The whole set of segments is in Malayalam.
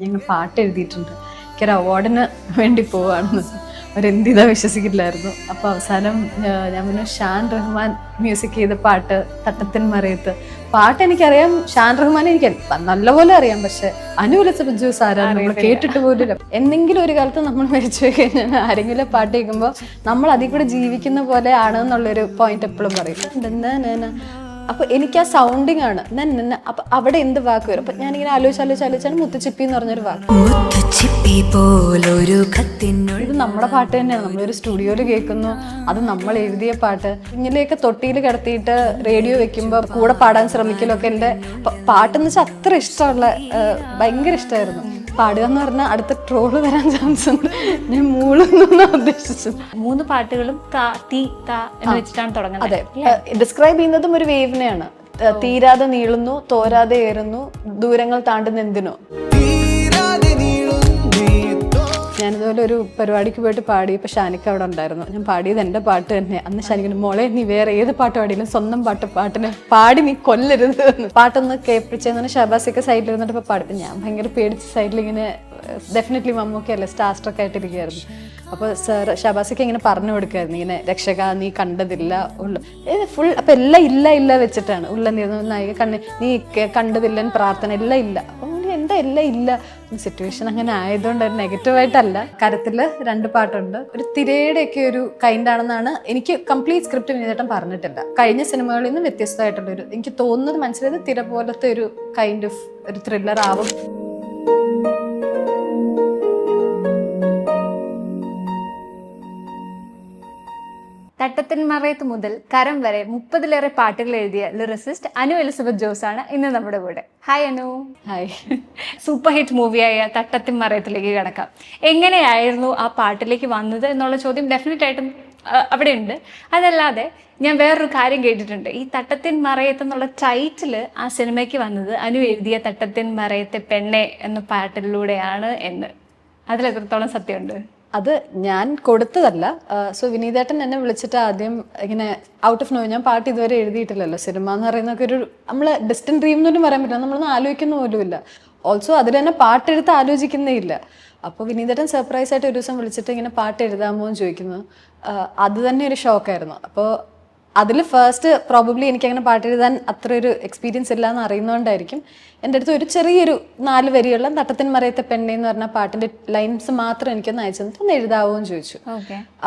ഞങ്ങൾ പാട്ട് എഴുതിയിട്ടുണ്ട്. എനിക്കൊരു അവാർഡിന് വേണ്ടി പോവുകയാണെന്ന് അവരെന്തിതാ വിശ്വസിക്കില്ലായിരുന്നു. അപ്പോൾ അവസാനം ഞാൻ പിന്നെ ഷാൻ റഹ്മാൻ മ്യൂസിക് ചെയ്ത പാട്ട് തട്ടത്തിൻ മറയത്ത്. പാട്ട് എനിക്കറിയാം, ഷാൻ റഹ്മാൻ എനിക്ക് നല്ലപോലെ അറിയാം, പക്ഷെ അനു എലിസബത്ത് ജോസ് ആരാണ് നമ്മൾ കേട്ടിട്ട് പോലും. എന്തെങ്കിലും ഒരു കാലത്ത് നമ്മൾ മരിച്ചു പോയി കഴിഞ്ഞാൽ ആരെങ്കിലും പാട്ട് കേൾക്കുമ്പോൾ നമ്മൾ അതിൽ കൂടെ ജീവിക്കുന്ന പോലെ ആണെന്നുള്ളൊരു പോയിന്റ് എപ്പോഴും പറയും. അപ്പൊ എനിക്ക് ആ സൗണ്ടിങ് ആണ്. അപ്പൊ അവിടെ എന്ത് വാക്ക് വരും? അപ്പൊ ഞാനിങ്ങനെ ആലോചിച്ചാണ് മുത്തുച്ചിപ്പി എന്ന് പറഞ്ഞൊരു വാക്ക്. ഇത് നമ്മുടെ പാട്ട് തന്നെയാണ്. നമ്മളൊരു സ്റ്റുഡിയോയിൽ കേൾക്കുന്നു, അത് നമ്മൾ എഴുതിയ പാട്ട്. കുഞ്ഞിലെയൊക്കെ തൊട്ടിയിൽ കിടത്തിയിട്ട് റേഡിയോ വെക്കുമ്പോൾ കൂടെ പാടാൻ ശ്രമിക്കലൊക്കെ എൻ്റെ പാട്ടെന്ന് വെച്ചാൽ അത്ര ഇഷ്ടമുള്ള, ഭയങ്കര ഇഷ്ടമായിരുന്നു. പാടുക എന്ന് പറഞ്ഞാൽ അടുത്ത ട്രോള് വരാൻ ചാൻസ് ഉണ്ട്. ഞാൻ മൂളൊന്നും ഉദ്ദേശിച്ചു. 3 പാട്ടുകളും എന്ന് വെച്ചിട്ടാണ് തുടങ്ങുന്നത്. അതെ, ഡിസ്ക്രൈബ് ചെയ്യുന്നതും ഒരു വേവിനെയാണ്. തീരാതെ നീളുന്നു, തോരാതെ ഏറുന്നു, ദൂരങ്ങൾ താണ്ടുന്ന എന്തിനോ. ഞാനിതുപോലെ ഒരു പരിപാടിക്ക് പോയിട്ട് പാടിയപ്പോൾ ഷാനിക്ക അവിടെ ഉണ്ടായിരുന്നു. ഞാൻ പാടിയത് എൻ്റെ പാട്ട് തന്നെ. അന്ന് ഷാനിക്കിന് മോളെ നീ വേറെ ഏത് പാട്ട് പാടിയില്ല, സ്വന്തം പാട്ടിനെ പാടി നീ കൊല്ലരുത്. പാട്ടൊന്ന് കേൾപ്പിച്ചെന്ന് ഷബാസൊക്കെ സൈഡിൽ ഇരുന്നിട്ട് ഇപ്പോൾ പാടി. ഞാൻ ഭയങ്കര പേടിച്ച് സൈഡിലിങ്ങനെ, ഡെഫിനറ്റ്ലി മമ്മൂക്കെ അല്ലേ സ്റ്റാർസ്റ്റൊക്കെ ആയിട്ടിരിക്കുകയായിരുന്നു. അപ്പോൾ സാർ ഷബാസൊക്കെ ഇങ്ങനെ പറഞ്ഞു കൊടുക്കുമായിരുന്നു, ഇങ്ങനെ രക്ഷക നീ കണ്ടതില്ല ഉള്ളു ഫുൾ. അപ്പം എല്ലാം ഇല്ല വെച്ചിട്ടാണ്. ഉള്ള നായിക നീ കണ്ടതില്ല പ്രാർത്ഥന എല്ലാം ഇല്ല. അപ്പം എന്താ എല്ലാം ഇല്ല. സിറ്റുവേഷൻ അങ്ങനെ ആയതുകൊണ്ട് നെഗറ്റീവായിട്ടല്ല. കരത്തില് 2 പാട്ടുണ്ട്. ഒരു തിരയുടെയൊക്കെ ഒരു കൈൻഡ് ആണെന്നാണ് എനിക്ക് കംപ്ലീറ്റ് സ്ക്രിപ്റ്റ് വിനീതേട്ടൻ പറഞ്ഞിട്ടില്ല. കഴിഞ്ഞ സിനിമകളിൽ നിന്ന് വ്യത്യസ്തമായിട്ടുള്ളൊരു, എനിക്ക് തോന്നുന്നത് മനസ്സിലായത് തിര പോലത്തെ ഒരു കൈൻഡ് ഓഫ് ഒരു ത്രില്ലർ ആവും. തട്ടത്തിൻ മറയത്ത് മുതൽ കരം വരെ 30-ലേറെ പാട്ടുകൾ എഴുതിയ ലിറിസിസ്റ്റ് അനു എലിസബത്ത് ജോസ് ആണ് ഇന്ന് നമ്മുടെ കൂടെ. Hi Anu. Hi. Super hit മൂവിയായ തട്ടത്തിൻ മറയത്തിലേക്ക് കിടക്കാം. എങ്ങനെയായിരുന്നു ആ പാട്ടിലേക്ക് വന്നത് എന്നുള്ള ചോദ്യം ഡെഫിനറ്റ് ആയിട്ടും അവിടെ ഉണ്ട്. അതല്ലാതെ ഞാൻ വേറൊരു കാര്യം കേട്ടിട്ടുണ്ട്. ഈ തട്ടത്തിൻ മറയത്ത് എന്നുള്ള ടൈറ്റില് ആ സിനിമയ്ക്ക് വന്നത് അനു എഴുതിയ തട്ടത്തിൻ മറയത്തെ പെണ്ണെ എന്ന പാട്ടിലൂടെയാണ് എന്ന്. അതിലെത്രത്തോളം സത്യമുണ്ട്? അത് ഞാൻ കൊടുത്തതല്ല. സോ വിനീതേട്ടൻ എന്നെ വിളിച്ചിട്ട് ആദ്യം ഇങ്ങനെ ഔട്ട് ഓഫ് നോ, ഞാൻ പാട്ട് ഇതുവരെ എഴുതിയിട്ടില്ലല്ലോ. സിനിമ എന്ന് പറയുന്നതൊക്കെ ഒരു നമ്മൾ ഡിസ്റ്റന്റ് ഡ്രീം എന്നൊന്നും പറയാൻ പറ്റില്ല, നമ്മളൊന്നും ആലോചിക്കുന്ന പോലുമില്ല. ഓൾസോ അതിൽ തന്നെ പാട്ടെഴുത്ത് ആലോചിക്കുന്നേ ഇല്ല. അപ്പോൾ വിനീതേട്ടൻ സർപ്രൈസ് ആയിട്ട് ഒരു ദിവസം വിളിച്ചിട്ട് ഇങ്ങനെ പാട്ട് എഴുതാമോ എന്ന് ചോദിക്കുന്നു. അത് തന്നെ ഒരു ഷോക്കായിരുന്നു. അപ്പോൾ അതിൽ ഫസ്റ്റ് പ്രോബബ്ലി എനിക്കങ്ങനെ പാട്ട് എഴുതാൻ അത്ര ഒരു എക്സ്പീരിയൻസ് ഇല്ല എന്ന് അറിയുന്നതുകൊണ്ടായിരിക്കും എൻ്റെ അടുത്ത് ഒരു ചെറിയൊരു 4 വരിയുള്ള തട്ടത്തിൻ മറയത്തെ പെണ്ണെ എന്ന് പറഞ്ഞ പാട്ടിൻ്റെ ലൈൻസ് മാത്രം എനിക്കൊന്ന് അയച്ചു തന്നിട്ട് ഒന്ന് എഴുതാവോ എന്ന് ചോദിച്ചു.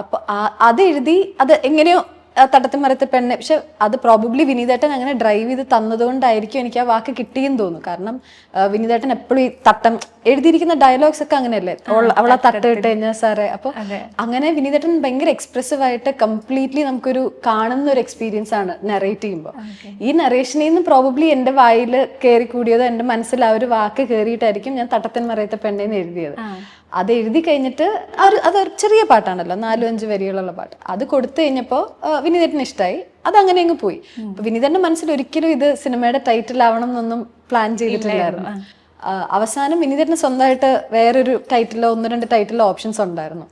അപ്പോൾ അത് എഴുതി. അത് എങ്ങനെയോ തട്ടത്തിൻ മറയത്തെ പെണ്ണെ, പക്ഷെ അത് പ്രോബബ്ലി വിനീതേട്ടൻ അങ്ങനെ ഡ്രൈവ് ചെയ്ത് തന്നതുകൊണ്ടായിരിക്കും എനിക്ക് ആ വാക്ക് കിട്ടിയെന്ന് തോന്നുന്നു. കാരണം വിനീതേട്ടൻ എപ്പോഴും ഈ തട്ടം എഴുതിയിരിക്കുന്ന ഡയലോഗ്സ് ഒക്കെ അങ്ങനെയല്ലേ, അവളെ തട്ട് ഇട്ട് കഴിഞ്ഞാൽ സാറേ. അപ്പോൾ അങ്ങനെ വിനീതേട്ടൻ ഭയങ്കര എക്സ്പ്രസീവ് ആയിട്ട് കംപ്ലീറ്റ്ലി നമുക്കൊരു കാണുന്ന ഒരു എക്സ്പീരിയൻസ് ആണ് നറേറ്റ് ചെയ്യുമ്പോൾ. ഈ നറേഷനിൽ നിന്ന് പ്രോബബ്ലി എൻ്റെ വായിൽ കയറി കൂടിയതോ എൻ്റെ മനസ്സിൽ ആ ഒരു വാക്ക് കയറിയിട്ടായിരിക്കും ഞാൻ തട്ടത്തിൻ മറയത്തെ പെണ്ണേന്ന് എഴുതിയത്. അത് എഴുതി കഴിഞ്ഞിട്ട് അതൊരു ചെറിയ പാട്ടാണല്ലോ, 4-5 വരികളുള്ള പാട്ട്. അത് കൊടുത്തു കഴിഞ്ഞപ്പോൾ വിനീതേട്ടന് ഇഷ്ടമായി. അതങ്ങനെ അങ്ങ് പോയി. അപ്പൊ വിനീതന്റെ മനസ്സിൽ ഒരിക്കലും ഇത് സിനിമയുടെ ടൈറ്റിൽ ആവണം എന്നൊന്നും പ്ലാൻ ചെയ്തിട്ടില്ലായിരുന്നു. അവസാനം വിനീതേട്ടന് സ്വന്തമായിട്ട് വേറൊരു ടൈറ്റിലോ 1-2 ടൈറ്റിലോ ഓപ്ഷൻസ് ഉണ്ടായിരുന്നു.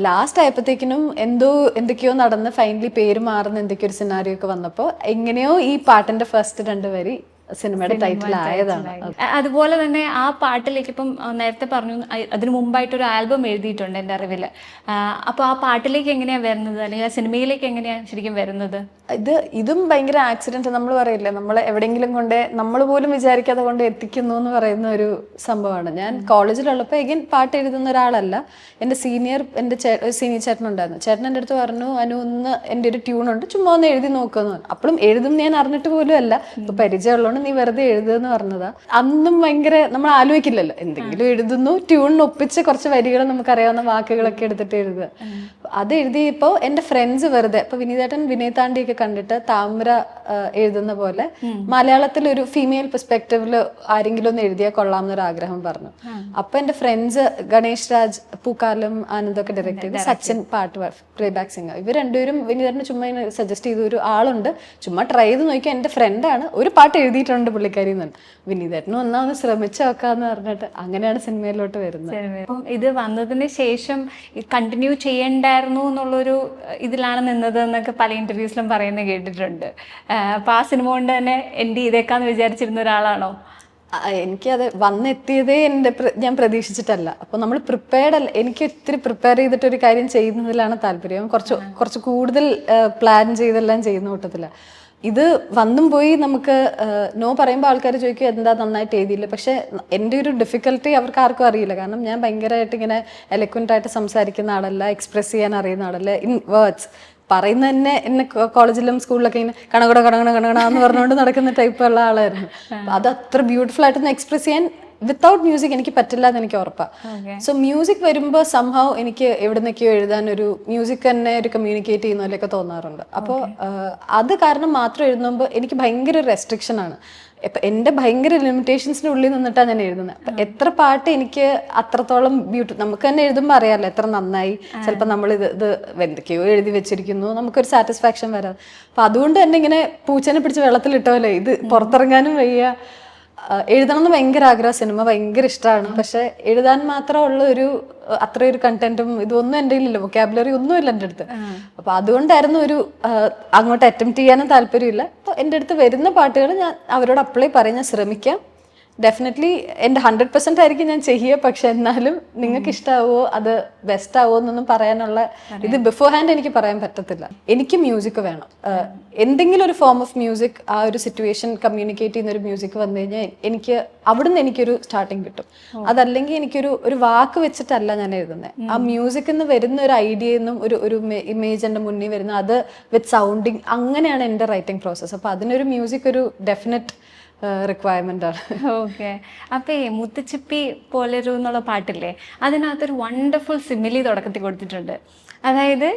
ലാസ്റ്റ് ആയപ്പോഴത്തേക്കിനും എന്തൊക്കെയോ നടന്ന് ഫൈനലി പേര് മാറുന്ന എന്തൊക്കെയോ ഒരു സിനാരിയോ ഒക്കെ വന്നപ്പോൾ എങ്ങനെയോ ഈ പാട്ടിന്റെ ഫസ്റ്റ് 2 വരി സിനിമയുടെ ടൈറ്റിൽ ആയതാണ്. അതുപോലെ തന്നെ ആ പാട്ടിലേക്ക് ഇപ്പം നേരത്തെ പറഞ്ഞു അതിന് മുമ്പായിട്ടൊരു ആൽബം എഴുതിയിട്ടുണ്ട് എൻ്റെ അറിവില്. അപ്പോൾ ആ പാട്ടിലേക്ക് എങ്ങനെയാ വരുന്നത്, അല്ലെങ്കിൽ ആ സിനിമയിലേക്ക് എങ്ങനെയാ ശരിക്കും വരുന്നത്? ഇതും ഭയങ്കര ആക്സിഡന്റ്. നമ്മൾ പറയില്ലേ, നമ്മൾ എവിടെയെങ്കിലും കൊണ്ട് നമ്മൾ പോലും വിചാരിക്കാതെ കൊണ്ട് എത്തിക്കുന്നു എന്ന് പറയുന്ന ഒരു സംഭവമാണ്. ഞാൻ കോളേജിലുള്ളപ്പോൾ എഗൈൻ പാട്ട് എഴുതുന്ന ഒരാളല്ല. എൻ്റെ സീനിയർ ചേട്ടനുണ്ടായിരുന്നു. ചേട്ടൻ എൻ്റെ അടുത്ത് പറഞ്ഞു, അനു ഒന്ന് എൻ്റെ ഒരു ട്യൂണുണ്ട്, ചുമ്മാ ഒന്ന് എഴുതി നോക്കുമെന്ന് പറഞ്ഞു. അപ്പോഴും എഴുതും ഞാൻ അറിഞ്ഞിട്ട് പോലും അല്ല, ഇപ്പൊ പരിചയമുള്ളതുകൊണ്ട് നീ വെറുതെ എഴുതുമെന്ന് പറഞ്ഞതാ. അന്നും ഭയങ്കര നമ്മൾ ആലോചിക്കില്ലല്ലോ, എന്തെങ്കിലും എഴുതുന്നു, ട്യൂണിന് ഒപ്പിച്ച് കുറച്ച് വരികൾ നമുക്കറിയാവുന്ന വാക്കുകളൊക്കെ എടുത്തിട്ട് എഴുതുക. അത് എഴുതിയപ്പോൾ എൻ്റെ ഫ്രണ്ട്സ് വെറുതെ, ഇപ്പൊ വിനീതേട്ടൻ വിനയതാണ്ടിയൊക്കെ കണ്ടിട്ട് താമര എഴുതുന്ന പോലെ മലയാളത്തിൽ ഒരു ഫീമെയിൽ പെർസ്പെക്റ്റീവില് ആരെങ്കിലും ഒന്ന് എഴുതിയാൽ കൊള്ളാമെന്നൊരു ആഗ്രഹം പറഞ്ഞു. അപ്പൊ എന്റെ ഫ്രണ്ട്സ് ഗണേഷ് രാജ്, പൂക്കാലം ആനന്ദൊക്കെ ഡയറക്ട് ചെയ്ത് സച്ചിൻ പാട്ട് പ്ലേബാക്ക് സിംഗർ, ഇവർ രണ്ടുപേരും വിനീതേട്ടന് ചുമ്മാ സജസ്റ്റ് ചെയ്ത ഒരു ആളുണ്ട്, ചുമ്മാ ട്രൈ ചെയ്ത് നോക്കിയാൽ എൻ്റെ ഫ്രണ്ടാണ്, ഒരു പാട്ട് എഴുതിയിട്ടുണ്ട് പുള്ളിക്കാരി എന്ന്. വിനീതേട്ടനും ഒന്നാമത് ശ്രമിച്ചു നോക്കാന്ന് പറഞ്ഞിട്ട് അങ്ങനെയാണ് സിനിമയിലോട്ട് വരുന്നത്. അപ്പം ഇത് വന്നതിന് ശേഷം കണ്ടിന്യൂ ചെയ്യണ്ടായിരുന്നു എന്നുള്ളൊരു ഇതിലാണ് നിന്നത് എന്നൊക്കെ പല ഇന്റർവ്യൂസിലും പറയുന്നത് കേട്ടിട്ടുണ്ട്. അപ്പൊ ആ സിനിമ കൊണ്ട് തന്നെ എൻഡ് ചെയ്തേക്കാന്ന് വിചാരിച്ചിരുന്ന ഒരാളാണോ? എനിക്കത് വന്നെത്തിയതേ ഞാൻ പ്രതീക്ഷിച്ചിട്ടല്ല. അപ്പോൾ നമ്മൾ പ്രിപ്പയർഡ് അല്ല. എനിക്ക് ഇത്തിരി പ്രിപ്പയർ ചെയ്തിട്ട് ഒരു കാര്യം ചെയ്യുന്നതിലാണ് താല്പര്യം. കുറച്ച് കൂടുതൽ പ്ലാൻ ചെയ്തെല്ലാം ചെയ്യുന്ന കൂട്ടത്തില്ല. ഇത് വന്നും പോയി നമുക്ക് നോ പറയുമ്പോൾ ആൾക്കാർ ചോദിക്കും എന്താ നന്നായിട്ട് എഴുതിയില്ല. പക്ഷെ എൻ്റെ ഒരു ഡിഫിക്കൽട്ടി അവർക്ക് ആർക്കും അറിയില്ല. കാരണം ഞാൻ ഭയങ്കരമായിട്ട് ഇങ്ങനെ എലക്വൻ്റ് ആയിട്ട് സംസാരിക്കുന്ന ആളല്ല, എക്സ്പ്രസ് ചെയ്യാൻ അറിയുന്ന ആളല്ല. ഇൻ വേർഡ്സ് പറയുന്ന തന്നെ എന്നെ കോളേജിലും സ്കൂളിലൊക്കെ ഇങ്ങനെ കണകട എന്ന് പറഞ്ഞുകൊണ്ട് നടക്കുന്ന ടൈപ്പുള്ള ആളായിരുന്നു. അത് അത്ര ബ്യൂട്ടിഫുൾ ആയിട്ടൊന്ന് എക്സ്പ്രസ് ചെയ്യാൻ വിത്തൗട്ട് മ്യൂസിക് എനിക്ക് പറ്റില്ല എന്ന് എനിക്ക് ഉറപ്പാണ്. സോ മ്യൂസിക് വരുമ്പോൾ സംഭവം എനിക്ക് എവിടെ നിന്നൊക്കെയോ എഴുതാൻ ഒരു മ്യൂസിക് തന്നെ ഒരു കമ്മ്യൂണിക്കേറ്റ് ചെയ്യുന്ന പോലെയൊക്കെ തോന്നാറുണ്ട്. അപ്പോൾ അത് കാരണം മാത്രം എഴുതുമ്പോൾ എനിക്ക് ഭയങ്കര റെസ്ട്രിക്ഷൻ ആണ്. ഇപ്പം എൻ്റെ ഭയങ്കര ലിമിറ്റേഷൻസിൻ്റെ ഉള്ളിൽ നിന്നിട്ടാണ് ഞാൻ എഴുതുന്നത്. അപ്പം എത്ര പാട്ട് എനിക്ക് അത്രത്തോളം നമുക്ക് തന്നെ എഴുതുമ്പോൾ അറിയാമല്ലോ എത്ര നന്നായി. ചിലപ്പോൾ നമ്മൾ ഇത് എന്തൊക്കെയോ എഴുതി വെച്ചിരിക്കുന്നു, നമുക്കൊരു സാറ്റിസ്ഫാക്ഷൻ വരാം. അപ്പം അതുകൊണ്ട് തന്നെ ഇങ്ങനെ പൂച്ചനെ പിടിച്ച് വെള്ളത്തിലിട്ടോലെ ഇത് പുറത്തിറങ്ങാനും വയ്യ. എഴുതണം എന്ന് ഭയങ്കര ആഗ്രഹം, സിനിമ ഭയങ്കര ഇഷ്ടമാണ്. പക്ഷെ എഴുതാൻ മാത്രമുള്ള അത്രയൊരു കണ്ടന്റും ഇതൊന്നും എൻ്റെ കയ്യിലില്ല, വൊക്കാബുലറി ഒന്നുമില്ല എൻ്റെ അടുത്ത്. അപ്പൊ അതുകൊണ്ടായിരുന്നു അങ്ങോട്ട് അറ്റംപ്റ്റ് ചെയ്യാനും താല്പര്യമില്ല. അപ്പോൾ എൻ്റെ അടുത്ത് വരുന്ന പാട്ടുകൾ ഞാൻ അവരോട് അപ്ലൈ പറയാൻ ഞാൻ ശ്രമിക്കാം. ഡെഫിനറ്റ്ലി എൻ്റെ 100% ആയിരിക്കും ഞാൻ ചെയ്യുക. പക്ഷെ എന്നാലും നിങ്ങൾക്ക് ഇഷ്ടമാവോ അത് ബെസ്റ്റ് ആവോ എന്നൊന്നും പറയാനുള്ള ഇത് ബിഫോർ ഹാൻഡ് എനിക്ക് പറയാൻ പറ്റത്തില്ല. എനിക്ക് മ്യൂസിക് വേണം, എന്തെങ്കിലും ഒരു ഫോം ഓഫ് മ്യൂസിക്, ആ ഒരു സിറ്റുവേഷൻ കമ്മ്യൂണിക്കേറ്റ് ചെയ്യുന്ന ഒരു മ്യൂസിക് വന്നു കഴിഞ്ഞാൽ എനിക്ക് അവിടുന്ന് എനിക്കൊരു സ്റ്റാർട്ടിങ് കിട്ടും. അതല്ലെങ്കിൽ എനിക്കൊരു വാക്ക് വെച്ചിട്ടല്ല ഞാൻ എഴുതുന്നത്. ആ മ്യൂസിക്കിൽ നിന്ന് വരുന്ന ഒരു ഐഡിയയിൽ നിന്നും ഒരു ഇമേജ് എൻ്റെ മുന്നിൽ വരുന്ന അത് വിത്ത് സൗണ്ടിങ്, അങ്ങനെയാണ് എൻ്റെ റൈറ്റിംഗ് പ്രോസസ്സ്. അപ്പോൾ അതിനൊരു മ്യൂസിക് ഒരു ഡെഫിനറ്റ് റിക്വയർമെന്റ് ആണ്. ഓക്കെ. അപ്പൊ മുത്തുച്ചിപ്പി പോലൊരു എന്നുള്ള പാട്ടില്ലേ, അതിനകത്തൊരു വണ്ടർഫുൾ സിമിലി തുടക്കത്തിൽ കൊടുത്തിട്ടുണ്ട്. അതായത്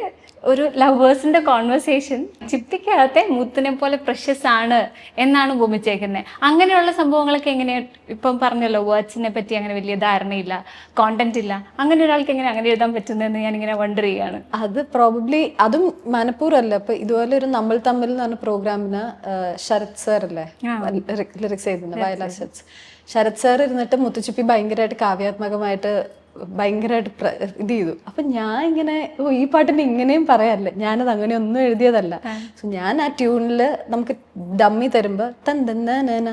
ഒരു ലവേഴ്സിന്റെ കോൺവെർസേഷൻ ചിപ്പിക്കകത്തെ മുത്തിനെ പോലെ പ്രഷ്യസ് ആണ് എന്നാണ് ഉപമിച്ചേക്കുന്നത്. അങ്ങനെയുള്ള സംഭവങ്ങളൊക്കെ എങ്ങനെയാണ്? ഇപ്പം പറഞ്ഞല്ലോ വേർഡ്സിനെ പറ്റി അങ്ങനെ വലിയ ധാരണയില്ല, കോണ്ടന്റ് ഇല്ല. അങ്ങനെ ഒരാൾക്ക് എങ്ങനെ അങ്ങനെ എഴുതാൻ പറ്റുന്നതെന്ന് ഞാനിങ്ങനെ വണ്ടർ ചെയ്യാണ്. അത് പ്രോബബ്ലി അതും മനഃപൂർവ്വമല്ല. ഇപ്പൊ ഇതുപോലെ ഒരു നമ്മൾ തമ്മിൽ എന്ന് പറഞ്ഞ പ്രോഗ്രാമിന് ശരത് സാർ അല്ലേ ലിറിക്സ് എഴുതുന്നത്, വയലാ ശരത് സാർ ഇരുന്നിട്ട് മുത്തുച്ചിപ്പി ഭയങ്കരമായിട്ട് കാവ്യാത്മകമായിട്ട് ഭയങ്കരമായിട്ട് ഇത് ചെയ്തു. അപ്പൊ ഞാൻ ഇങ്ങനെ ഈ പാട്ടിന് ഇങ്ങനെയും പറയാല്ലേ, ഞാനത് അങ്ങനെ ഒന്നും എഴുതിയതല്ല. സോ ഞാൻ ആ ട്യൂണിൽ നമുക്ക് ഡമ്മി തരുമ്പോ തന്ന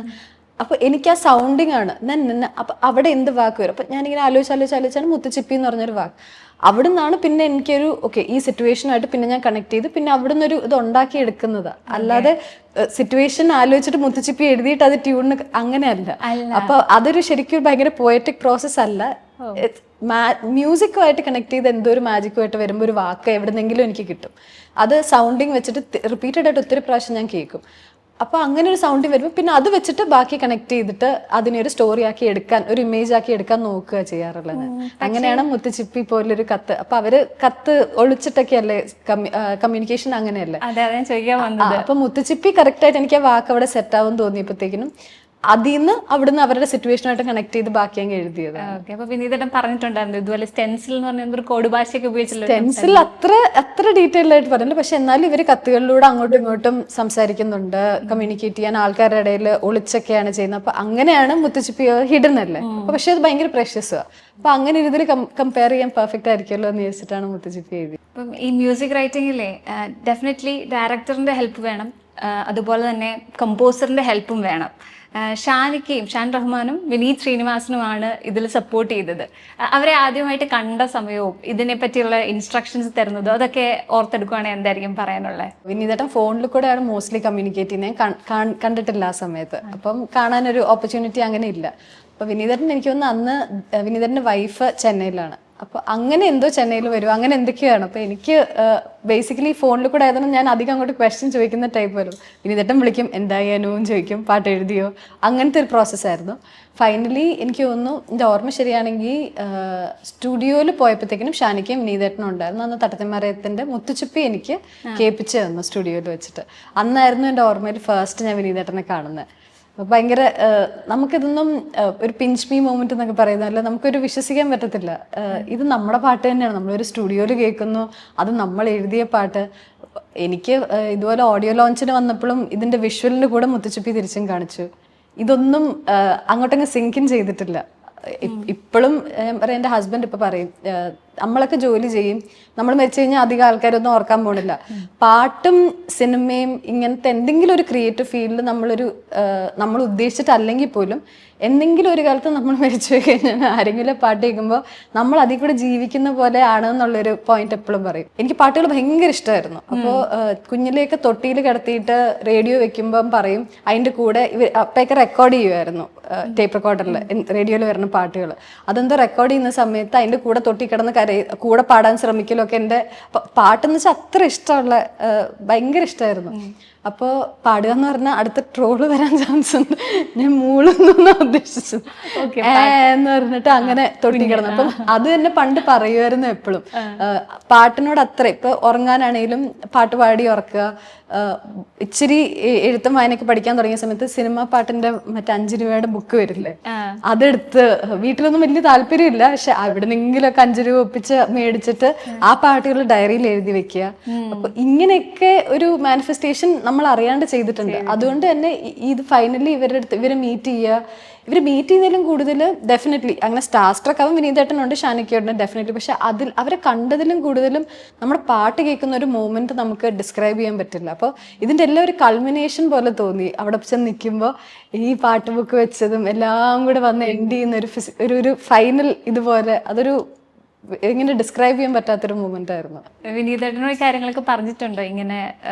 അപ്പൊ എനിക്ക് ആ സൗണ്ടിങ് ആണ് അപ്പൊ അവിടെ എന്ത് വാക്ക് വരും. അപ്പൊ ഞാനിങ്ങനെ ആലോചിച്ചാണ് മുത്തുച്ചിപ്പി എന്ന് പറഞ്ഞൊരു വാക്ക്. അവിടെ നിന്നാണ് പിന്നെ എനിക്കൊരു ഈ സിറ്റുവേഷനായിട്ട് പിന്നെ ഞാൻ കണക്ട് ചെയ്ത് പിന്നെ അവിടെ നിന്നൊരു ഇത് ഉണ്ടാക്കി എടുക്കുന്നത്. അല്ലാതെ സിറ്റുവേഷൻ ആലോചിച്ചിട്ട് മുത്തുച്ചിപ്പി എഴുതിയിട്ട് അത് ട്യൂണിന് അങ്ങനെയല്ല. അപ്പൊ അതൊരു ശരിക്കും ഭയങ്കര പോയറ്റിക് പ്രോസസ് അല്ല. മ്യൂസിക്കുമായിട്ട് കണക്ട് ചെയ്ത് എന്തോ ഒരു മാജിക്കുമായിട്ട് വരുമ്പോൾ ഒരു വാക്ക് എവിടെന്നെങ്കിലും എനിക്ക് കിട്ടും. അത് സൗണ്ടിങ് വെച്ചിട്ട് റിപ്പീറ്റഡ് ആയിട്ട് ഒത്തിരി പ്രാവശ്യം ഞാൻ കേൾക്കും. അപ്പൊ അങ്ങനെ ഒരു സൗണ്ടിങ് വരുമ്പോൾ പിന്നെ അത് വെച്ചിട്ട് ബാക്കി കണക്ട് ചെയ്തിട്ട് അതിനെ ഒരു സ്റ്റോറി ആക്കി എടുക്കാൻ, ഒരു ഇമേജ് ആക്കി എടുക്കാൻ നോക്കുക ചെയ്യാറുള്ളത്. അങ്ങനെയാണ് മുത്തുച്ചിപ്പി പോലൊരു കത്ത്. അപ്പൊ അവര് കത്ത് ഒളിച്ചിട്ടൊക്കെയല്ലേ കമ്മ്യൂണിക്കേഷൻ, അങ്ങനെയല്ലേ. അപ്പൊ മുത്തുച്ചിപ്പി കറക്റ്റ് ആയിട്ട് എനിക്ക് ആ വാക്ക് അവിടെ സെറ്റ് ആവും തോന്നിയപ്പോഴത്തേക്കിനും അതിന്ന് അവിടുന്ന് അവരുടെ സിറ്റുവേഷനായിട്ട് കണക്ട് ചെയ്ത് ബാക്കി അങ്ങ് എഴുതിയത്. അപ്പൊ വിനീതേട്ടൻ പറഞ്ഞിട്ടുണ്ടായിരുന്നു ഇതുപോലെ സ്റ്റെൻസിൽ എന്ന് പറഞ്ഞ ഒരു കോഡ് ഭാഷയൊക്കെ ഉപയോഗിച്ചിട്ടുള്ള. സ്റ്റെൻസിൽ അത്ര ഡീറ്റെയിൽ ആയിട്ട് പറഞ്ഞില്ല. പക്ഷെ എന്നാലും ഇവര് കത്തുകളിലൂടെ അങ്ങോട്ടും ഇങ്ങോട്ടും സംസാരിക്കുന്നുണ്ട്, കമ്മ്യൂണിക്കേറ്റ് ചെയ്യാൻ ആൾക്കാരുടെ ഇടയിൽ ഒളിച്ചൊക്കെയാണ് ചെയ്യുന്നത്. അപ്പൊ അങ്ങനെയാണ് മുത്തുച്ചിപ്പി ഹിഡൻ അല്ലേ. പക്ഷെ അത് ഭയങ്കര പ്രഷ്യസ്. അപ്പൊ അങ്ങനെ ഇതിൽ കമ്പയർ ചെയ്യാൻ പെർഫെക്റ്റ് ആയിരിക്കുമല്ലോ എന്ന് ചോദിച്ചിട്ടാണ് മുത്തുച്ചിപ്പി എഴുതി. അപ്പം ഈ മ്യൂസിക് റൈറ്റിംഗിലെ ഡെഫിനറ്റ്ലി ഡയറക്ടറിന്റെ ഹെൽപ്പ് വേണം, അതുപോലെ തന്നെ കമ്പോസറിന്റെ ഹെൽപ്പും വേണം. ഷാൻ റഹ്മാനും വിനീത് ശ്രീനിവാസനുമാണ് ഇതിൽ സപ്പോർട്ട് ചെയ്തത്. അവരെ ആദ്യമായിട്ട് കണ്ട സമയവും ഇതിനെ പറ്റിയുള്ള ഇൻസ്ട്രക്ഷൻസ് തരുന്നതും അതൊക്കെ ഓർത്തെടുക്കുകയാണെങ്കിൽ എന്തായിരിക്കും പറയാനുള്ളത്? വിനീതേട്ടൻ ഫോണിൽ കൂടെയാണ് മോസ്റ്റ്ലി കമ്മ്യൂണിക്കേറ്റ് ചെയ്യുന്നത്. കണ്ടിട്ടില്ല ആ സമയത്ത്. അപ്പം കാണാനൊരു ഓപ്പർച്യൂണിറ്റി അങ്ങനെ ഇല്ല. അപ്പൊ വിനീതേട്ടൻ എനിക്ക് തോന്നുന്നു അന്ന് വിനീതേട്ടൻ്റെ വൈഫ് ചെന്നൈയിലാണ്. അപ്പൊ അങ്ങനെ എന്തോ ചെന്നൈയിൽ വരും, അങ്ങനെ എന്തൊക്കെയാണ്. അപ്പൊ എനിക്ക് ബേസിക്കലി ഫോണിൽ കൂടെ ആയതുകൊണ്ട് ഞാൻ അധികം അങ്ങോട്ട് ക്വസ്റ്റ്യൻ ചോദിക്കുന്ന ടൈപ്പ് വരും. വിനീതേട്ടൻ വിളിക്കും, എന്തായാലും ചോദിക്കും, പാട്ട് എഴുതിയോ, അങ്ങനത്തെ ഒരു പ്രോസസ്സായിരുന്നു. ഫൈനലി എനിക്ക് തോന്നുന്നു, എൻ്റെ ഓർമ്മ ശരിയാണെങ്കിൽ സ്റ്റുഡിയോയിൽ പോയപ്പോഴത്തേക്കിനും ഷാനിക്കയും വിനീതേട്ടനും ഉണ്ടായിരുന്നു. അന്ന് തട്ടത്തിമറയത്തിൻ്റെ മുത്തുച്ചിപ്പി എനിക്ക് കേൾപ്പിച്ച് തന്നു സ്റ്റുഡിയോയിൽ വെച്ചിട്ട്. അന്നായിരുന്നു എൻ്റെ ഓർമ്മയിൽ ഫസ്റ്റ് ഞാൻ വിനീതേട്ടനെ കാണുന്നത്. ഭയങ്കര നമുക്കിതൊന്നും ഒരു പിഞ്ച് മീ മൊമെന്റ് എന്നൊക്കെ പറയുന്നതല്ല, നമുക്കൊരു വിശ്വസിക്കാൻ പറ്റത്തില്ല. ഇത് നമ്മുടെ പാട്ട് തന്നെയാണ്, നമ്മളൊരു സ്റ്റുഡിയോയിൽ കേൾക്കുന്നു, അത് നമ്മൾ എഴുതിയ പാട്ട്. എനിക്ക് ഇതുപോലെ ഓഡിയോ ലോഞ്ചിന് വന്നപ്പോഴും ഇതിന്റെ വിഷ്വലിന്റെ കൂടെ മുത്തുച്ചിപ്പി തിരിച്ചും കാണിച്ചു. ഇതൊന്നും അങ്ങോട്ടങ്ങ് സിങ്കിൻ ചെയ്തിട്ടില്ല. ഇപ്പോഴും എൻ്റെ ഹസ്ബൻഡ് ഇപ്പൊ പറയും, നമ്മളൊക്കെ ജോലി ചെയ്യും, നമ്മൾ മരിച്ചു കഴിഞ്ഞാൽ അധികം ആൾക്കാരൊന്നും ഓർക്കാൻ പോണില്ല. പാട്ടും സിനിമയും ഇങ്ങനത്തെ എന്തെങ്കിലും ഒരു ക്രിയേറ്റീവ് ഫീൽഡിൽ നമ്മൾ ഉദ്ദേശിച്ചിട്ടല്ലെങ്കിൽ പോലും എന്തെങ്കിലും ഒരു കാലത്ത് നമ്മൾ മരിച്ചു പോയി കഴിഞ്ഞാൽ ആരെങ്കിലും പാട്ട് കേൾക്കുമ്പോൾ നമ്മൾ അതിൽ കൂടെ ജീവിക്കുന്ന പോലെ ആണെന്നുള്ളൊരു പോയിന്റ് എപ്പോഴും പറയും. എനിക്ക് പാട്ടുകൾ ഭയങ്കര ഇഷ്ടമായിരുന്നു. അപ്പോൾ കുഞ്ഞിലേക്ക് തൊട്ടിയിൽ കിടത്തിയിട്ട് റേഡിയോ വെക്കുമ്പം പറയും അതിൻ്റെ കൂടെ അപ്പൊക്കെ റെക്കോർഡ് ചെയ്യുമായിരുന്നു ടേപ്പ് റെക്കോർഡറിൽ റേഡിയോയിൽ വരുന്ന പാട്ടുകൾ. അതെന്തോ റെക്കോർഡ് ചെയ്യുന്ന സമയത്ത് അതിൻ്റെ കൂടെ തൊട്ടി കിടന്ന് കൂടെ പാടാൻ ശ്രമിക്കലൊക്കെ എൻ്റെ പാട്ടെന്ന് വെച്ചാൽ അത്ര ഇഷ്ടമുള്ള ഭയങ്കര ഇഷ്ടമായിരുന്നു. അപ്പോൾ പാടുക എന്ന് പറഞ്ഞാൽ അടുത്ത ട്രോള് വരാൻ ചാൻസ് ഉണ്ട്. ഞാൻ മൂളൊന്നും ഉദ്ദേശിച്ചു എന്ന് പറഞ്ഞിട്ട് അങ്ങനെ തൊട്ടി കിടന്നു. അപ്പം അത് തന്നെ പണ്ട് പറയുമായിരുന്നു എപ്പോഴും. പാട്ടിനോട് അത്ര ഇപ്പൊ ഉറങ്ങാനാണെങ്കിലും പാട്ട് പാടി ഉറക്കുക. ഇച്ചിരി എഴുത്തും വായനയൊക്കെ പഠിക്കാൻ തുടങ്ങിയ സമയത്ത് സിനിമ പാട്ടിന്റെ മറ്റേ 5 രൂപയുടെ ബുക്ക് വരില്ലേ, അതെടുത്ത് വീട്ടിലൊന്നും വലിയ താല്പര്യമില്ല, പക്ഷെ അവിടെ നിന്നെങ്കിലൊക്കെ 5 രൂപ ഒപ്പിച്ച് മേടിച്ചിട്ട് ആ പാട്ടുകൾ ഡയറിയിൽ എഴുതി വെക്കുക. അപ്പൊ ഇങ്ങനെയൊക്കെ ഒരു മാനിഫെസ്റ്റേഷൻ നമ്മൾ അറിയാണ്ട് ചെയ്തിട്ടുണ്ട്. അതുകൊണ്ട് തന്നെ ഇത് ഫൈനലി ഇവരെ മീറ്റ് ചെയ്യുന്നതിലും കൂടുതൽ ഡെഫിനറ്റ്ലി അങ്ങനെ സ്റ്റാർ സ്ട്രക്ക് ആവും വിനീതേട്ടനുണ്ട്, ഷാനിക്കയുണ്ട് ഡെഫിനറ്റ്ലി. പക്ഷെ അവരെ കണ്ടതിലും കൂടുതലും നമ്മുടെ പാട്ട് കേൾക്കുന്ന ഒരു മൂമെന്റ് നമുക്ക് ഡിസ്ക്രൈബ് ചെയ്യാൻ പറ്റില്ല. അപ്പോൾ ഇതിൻ്റെ എല്ലാം ഒരു കൾമിനേഷൻ പോലെ തോന്നി അവിടെ ചെന്ന് നിൽക്കുമ്പോൾ. ഈ പാട്ട് ബുക്ക് വെച്ചതും എല്ലാം കൂടെ വന്ന് എൻഡ് ചെയ്യുന്ന ഒരു ഫൈനൽ ഇതുപോലെ അതൊരു ഇങ്ങനെ ഡിസ്ക്രൈബ് ചെയ്യാൻ പറ്റാത്തൊരു മൂമെന്റ് ആയിരുന്നു. വിനീതേട്ടനോട് കാര്യങ്ങളൊക്കെ പറഞ്ഞിട്ടുണ്ടോ ഇങ്ങനെ?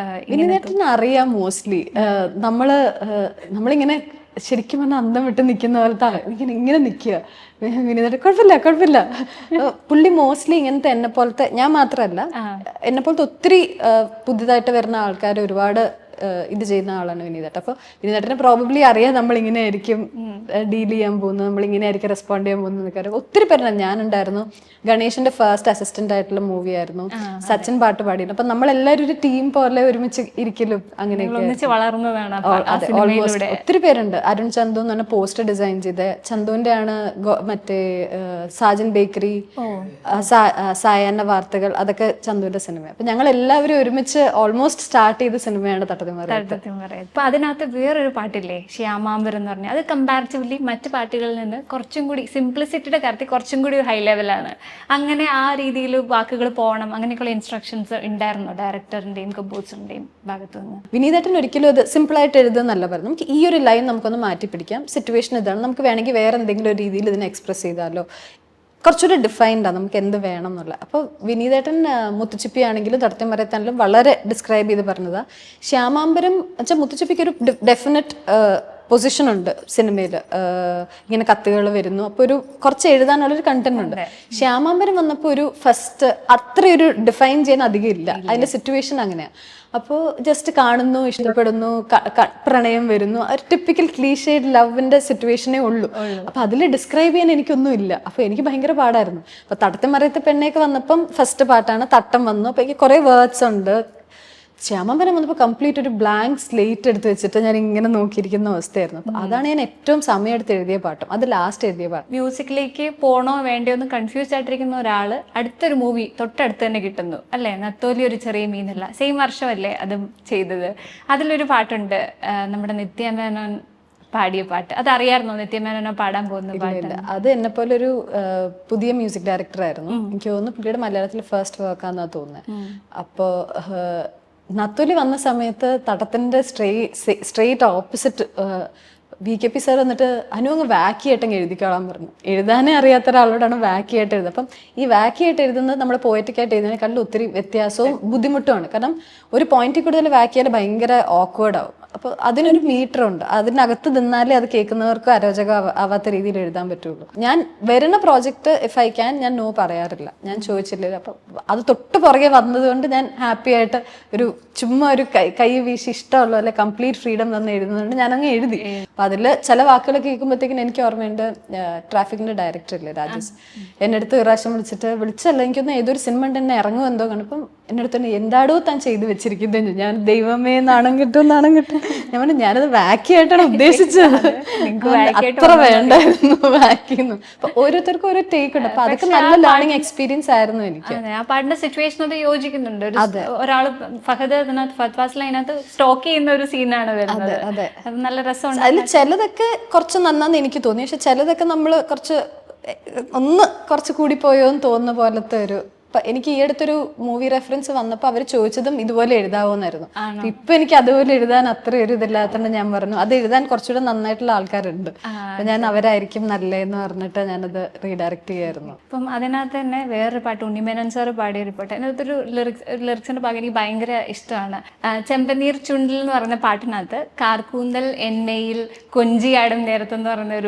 വിനീതേട്ടന് അറിയാം മോസ്റ്റ്ലി. നമ്മളിങ്ങനെ ശരിക്കും പറഞ്ഞാൽ അന്തം വിട്ട് നിൽക്കുന്ന പോലത്തെ ഇങ്ങനെ നിൽക്കുക. വിനീതേട്ടൻ കുഴപ്പമില്ല. പുള്ളി മോസ്റ്റ്ലി ഇങ്ങനത്തെ എന്നെ പോലത്തെ, ഞാൻ മാത്രമല്ല എന്നെ പോലത്തെ ഒത്തിരി പുതിയതായിട്ട് വരുന്ന ആൾക്കാർ ഒരുപാട് ഇത് ചെയ്യുന്ന ആളാണ് വിനീതേട്ടൻ. അപ്പോൾ വിനീതേട്ടനെ പ്രോബബ്ലി അറിയാം നമ്മളിങ്ങനെ ആയിരിക്കും ഡീൽ ചെയ്യാൻ പോകുന്നത്, നമ്മളിങ്ങനെ ആയിരിക്കും റെസ്പോണ്ട് ചെയ്യാൻ പോകുന്നത്. കാര്യം ഒത്തിരി പേരുണ്ട്. ഞാനുണ്ടായിരുന്നു, ഗണേഷിന്റെ ഫസ്റ്റ് അസിസ്റ്റന്റ് ആയിട്ടുള്ള മൂവി ആയിരുന്നു, സച്ചിൻ പാട്ട് പാടിയിരുന്നു. അപ്പൊ നമ്മളെല്ലാവരും ഒരു ടീം പോലെ ഒരുമിച്ച് ഇരിക്കലും അങ്ങനെയൊക്കെ വളർന്നതാണ്. ഓൾമോസ്റ്റ് ഒത്തിരി പേരുണ്ട്. അരുൺ ചന്തു എന്ന് പറഞ്ഞ പോസ്റ്റർ ഡിസൈൻ ചെയ്ത്, ചന്തുവിന്റെ ആണ് മറ്റേ സാജൻ ബേക്കറി, സായാഹ്ന വാർത്തകൾ, അതൊക്കെ ചന്തുവിന്റെ സിനിമ. അപ്പൊ ഞങ്ങൾ എല്ലാവരും ഒരുമിച്ച് ഓൾമോസ്റ്റ് സ്റ്റാർട്ട് ചെയ്ത സിനിമയാണ് തട്ടത്തിൻ മറയത്ത്. അപ്പൊ അതിനകത്ത് വേറൊരു പാട്ടില്ലേ, ശ്യാമാംബരം എന്ന് പറഞ്ഞാൽ, അത് കമ്പാരിറ്റീവ്ലി മറ്റു പാട്ടുകളിൽ നിന്ന് കുറച്ചും കൂടി സിംപ്ലിസിറ്റിയുടെ കാര്യത്തിൽ കുറച്ചും കൂടി ഹൈ ലെവലാണ്. അങ്ങനെ ആ രീതിയിൽ വാക്കുകൾ പോകണം അങ്ങനെയൊക്കെയുള്ള ഇൻസ്ട്രക്ഷൻസ് ഉണ്ടായിരുന്നോ ഡയറക്ടറിന്റെയും കമ്പോസറിന്റെയും ഭാഗത്തു നിന്ന്? വിനീതേട്ടൻ ഒരിക്കലും അത് സിമ്പിളായിട്ട് എഴുതുന്നല്ല പറഞ്ഞു. നമുക്ക് ഈ ഒരു ലൈൻ നമുക്കൊന്ന് മാറ്റി പിടിക്കാം, സിറ്റുവേഷൻ ഇതാണ്, നമുക്ക് വേണമെങ്കിൽ വേറെ എന്തെങ്കിലും ഒരു രീതിയിൽ ഇതിനെ എക്സ്പ്രസ് ചെയ്താലോ, കുറച്ചുകൂടി ഡിഫൈൻഡാണ് നമുക്ക് എന്ത് വേണം എന്നുള്ള. അപ്പോൾ വിനീതേട്ടൻ മുത്തുച്ചിപ്പി ആണെങ്കിലും തട്ടത്തിൻ മറയത്താണെങ്കിലും വളരെ ഡിസ്ക്രൈബ് ചെയ്ത് പറഞ്ഞതാണ്. ശ്യാമാംബരം വെച്ചാൽ മുത്തുച്ചിപ്പിക്ക് ഒരു ഡെഫിനറ്റ് പൊസിഷൻ ഉണ്ട് സിനിമയിൽ. ഇങ്ങനെ കത്തുകൾ വരുന്നു, അപ്പോൾ ഒരു കുറച്ച് എഴുതാനുള്ളൊരു കണ്ടന്റ് ഉണ്ട്. ശ്യാമാംബരം വന്നപ്പോൾ ഒരു ഫസ്റ്റ് അത്രയൊരു ഡിഫൈൻ ചെയ്യാൻ അധികം ഇല്ല, അതിൻ്റെ സിറ്റുവേഷൻ അങ്ങനെയാണ്. അപ്പോൾ ജസ്റ്റ് കാണുന്നു, ഇഷ്ടപ്പെടുന്നു, പ്രണയം വരുന്നു, ഒരു ടിപ്പിക്കൽ ക്ലീഷേഡ് ലവിന്റെ സിറ്റുവേഷനേ ഉള്ളൂ. അപ്പൊ അതിൽ ഡിസ്ക്രൈബ് ചെയ്യാൻ എനിക്കൊന്നും ഇല്ല. അപ്പൊ എനിക്ക് ഭയങ്കര പാടായിരുന്നു. അപ്പൊ തട്ടത്തിൻ മറയത്ത് പെണ്ണയൊക്കെ വന്നപ്പം ഫസ്റ്റ് പാട്ടാണ്, തട്ടം വന്നു. അപ്പൊ എനിക്ക് കുറെ വേർഡ്സ് ഉണ്ട്. ശ്യാമാംബരം വന്നപ്പോൾ കംപ്ലീറ്റ് ഒരു ബ്ലാങ്ക് സ്ലേറ്റ് എടുത്ത് വെച്ചിട്ട് ഞാൻ ഇങ്ങനെ നോക്കിയിരിക്കുന്ന അവസ്ഥയായിരുന്നു. അപ്പൊ അതാണ് ഞാൻ ഏറ്റവും സമയം എടുത്ത് എഴുതിയ പാട്ടും അത് ലാസ്റ്റ് എഴുതിയ പാട്ട്. മ്യൂസിക്കിലേക്ക് പോണോ വേണ്ടയോ എന്ന് കൺഫ്യൂസ് ആയിട്ടിരിക്കുന്ന ഒരാൾ അടുത്തൊരു മൂവി തൊട്ടടുത്ത് തന്നെ കിട്ടുന്നു അല്ലേ, നത്തോലി ഒരു ചെറിയ മീനല്ല, സെയിം വർഷമല്ലേ അതും ചെയ്തത്. അതിലൊരു പാട്ടുണ്ട് നമ്മുടെ നിത്യമേനോൻ പാടിയ പാട്ട്, അതറിയായിരുന്നോ? നിത്യമേനോനോ പാടാൻ പോകുന്ന പാട്ട്. അത് എന്നെ പോലെ ഒരു പുതിയ മ്യൂസിക് ഡയറക്ടർ ആയിരുന്നു. എനിക്ക് തോന്നുന്നു പുള്ളിയുടെ മലയാളത്തിൽ ഫസ്റ്റ് വർക്കാന്നാ തോന്നുന്നത്. അപ്പോൾ നത്തോലി വന്ന സമയത്ത് തട്ടത്തിൻ്റെ സ്ട്രെയിറ്റ് ഓപ്പോസിറ്റ് VKP സാർ വന്നിട്ട് അങ്ങ് വാക്കിയായിട്ടങ്ങ് എഴുതിക്കോളാൻ പറഞ്ഞു. എഴുതാനേ അറിയാത്ത ഒരാളോടാണ് വാക്കിയായിട്ട് എഴുതുന്നത്. അപ്പം ഈ വാക്കിയായിട്ട് എഴുതുന്നത് നമ്മൾ പോയറ്റിക്കായിട്ട് എഴുതുന്നതിനേക്കാളും ഒത്തിരി വ്യത്യാസവും ബുദ്ധിമുട്ടുമാണ്. കാരണം ഒരു പോയിന്റിൽ കൂടുതൽ വാക്കിയാൽ ഭയങ്കര ഓക്വേർഡ് ആവും. അപ്പോൾ അതിനൊരു മീറ്റർ ഉണ്ട്, അതിനകത്ത് നിന്നാലേ അത് കേൾക്കുന്നവർക്ക് അരോചകം ആവാത്ത രീതിയിൽ എഴുതാൻ പറ്റുള്ളൂ. ഞാൻ വരുന്ന പ്രോജക്റ്റ് ഇഫ് ഐ ക്യാൻ ഞാൻ നോ പറയാറില്ല, ഞാൻ ചോദിച്ചില്ല. അപ്പം അത് തൊട്ട് പുറകെ വന്നതുകൊണ്ട് ഞാൻ ഹാപ്പി ആയിട്ട് ഒരു ചുമ്മാ ഒരു കൈ വീശി ഇഷ്ടമുള്ള അല്ലെ കംപ്ലീറ്റ് ഫ്രീഡം തന്ന് എഴുതുന്നുണ്ട്, ഞാൻ അങ്ങ് എഴുതി. അപ്പം അതിൽ ചില വാക്കുകൾ കേൾക്കുമ്പോഴത്തേക്കും എനിക്ക് ഓർമ്മയുണ്ട്, ട്രാഫിക്കിന്റെ ഡയറക്ടർ ഇല്ലേ രാജേഷ്, എൻ്റെ അടുത്ത് ഒരു പ്രാവശ്യം വിളിച്ചല്ല എനിക്കൊന്ന് ഏതൊരു സിനിമ ഉണ്ട് എന്നെ ഇറങ്ങും എന്തോ കണ്ടപ്പം എൻ്റെ അടുത്ത് തന്നെ എന്താടോ താൻ ചെയ്ത് വെച്ചിരിക്കുന്നത്. ഞാൻ ദൈവമേ നാണം കിട്ടും ഞാൻ പറഞ്ഞു ഞാനത് വാക്കിയായിട്ടാണ് ഉദ്ദേശിച്ചത്, അത്ര വേണ്ടായിരുന്നു വാക്കിന്ന്. അപ്പൊ ഓരോരുത്തർക്കും ഓരോ ടേക്ക് ഉണ്ട്. അപ്പൊ അതൊക്കെ നല്ല ലേണിംഗ് എക്സ്പീരിയൻസ് ആയിരുന്നു എനിക്ക്. ആ പാട്ടിന്റെ സിറ്റുവേഷനോട് യോജിക്കുന്നുണ്ട്. ഒരാള് ഫഹദ് ഫത്വാസിൽ അതിനകത്ത് സ്റ്റോക്ക് ചെയ്യുന്ന ഒരു സീനാണ് വരുന്നത്. അത് നല്ല രസമുണ്ട്. അതിൽ ചിലതൊക്കെ കുറച്ച് നന്നാന്ന് എനിക്ക് തോന്നി, പക്ഷെ ചിലതൊക്കെ നമ്മള് കുറച്ച് ഒന്ന് കുറച്ച് കൂടി പോയോ എന്ന് തോന്നുന്ന പോലത്തെ ഒരു എനിക്ക് ഈ അടുത്തൊരു മൂവി റെഫറൻസ് വന്നപ്പോൾ അവർ ചോദിച്ചതും ഇതുപോലെ എഴുതാവോന്നായിരുന്നു. ഇപ്പൊ എനിക്ക് അതുപോലെ എഴുതാൻ അത്ര ഒരു ഇതില്ലാത്തതുകൊണ്ട് ഞാൻ പറഞ്ഞു അത് എഴുതാൻ കുറച്ചുകൂടെ നന്നായിട്ടുള്ള ആൾക്കാരുണ്ട്, അപ്പൊ ഞാൻ അവരായിരിക്കും നല്ലതെന്ന് പറഞ്ഞിട്ട് ഞാനത് റീഡയറക്ട് ചെയ്യായിരുന്നു. അപ്പം അതിനകത്ത് തന്നെ വേറൊരു പാട്ട് ഉണ്ണിമേനോൻ സാറ് പാടിയൊരു പാട്ട്, അതിനകത്തൊരു ലിറിക്സിന്റെ ഭാഗം എനിക്ക് ഭയങ്കര ഇഷ്ടമാണ്. ചെമ്പനീർ ചുണ്ടിൽ എന്ന് പറയുന്ന പാട്ടിനകത്ത് കാർക്കൂന്തൽ എണ്ണയിൽ കൊഞ്ചിയാടും നേരത്തെന്ന് പറയുന്ന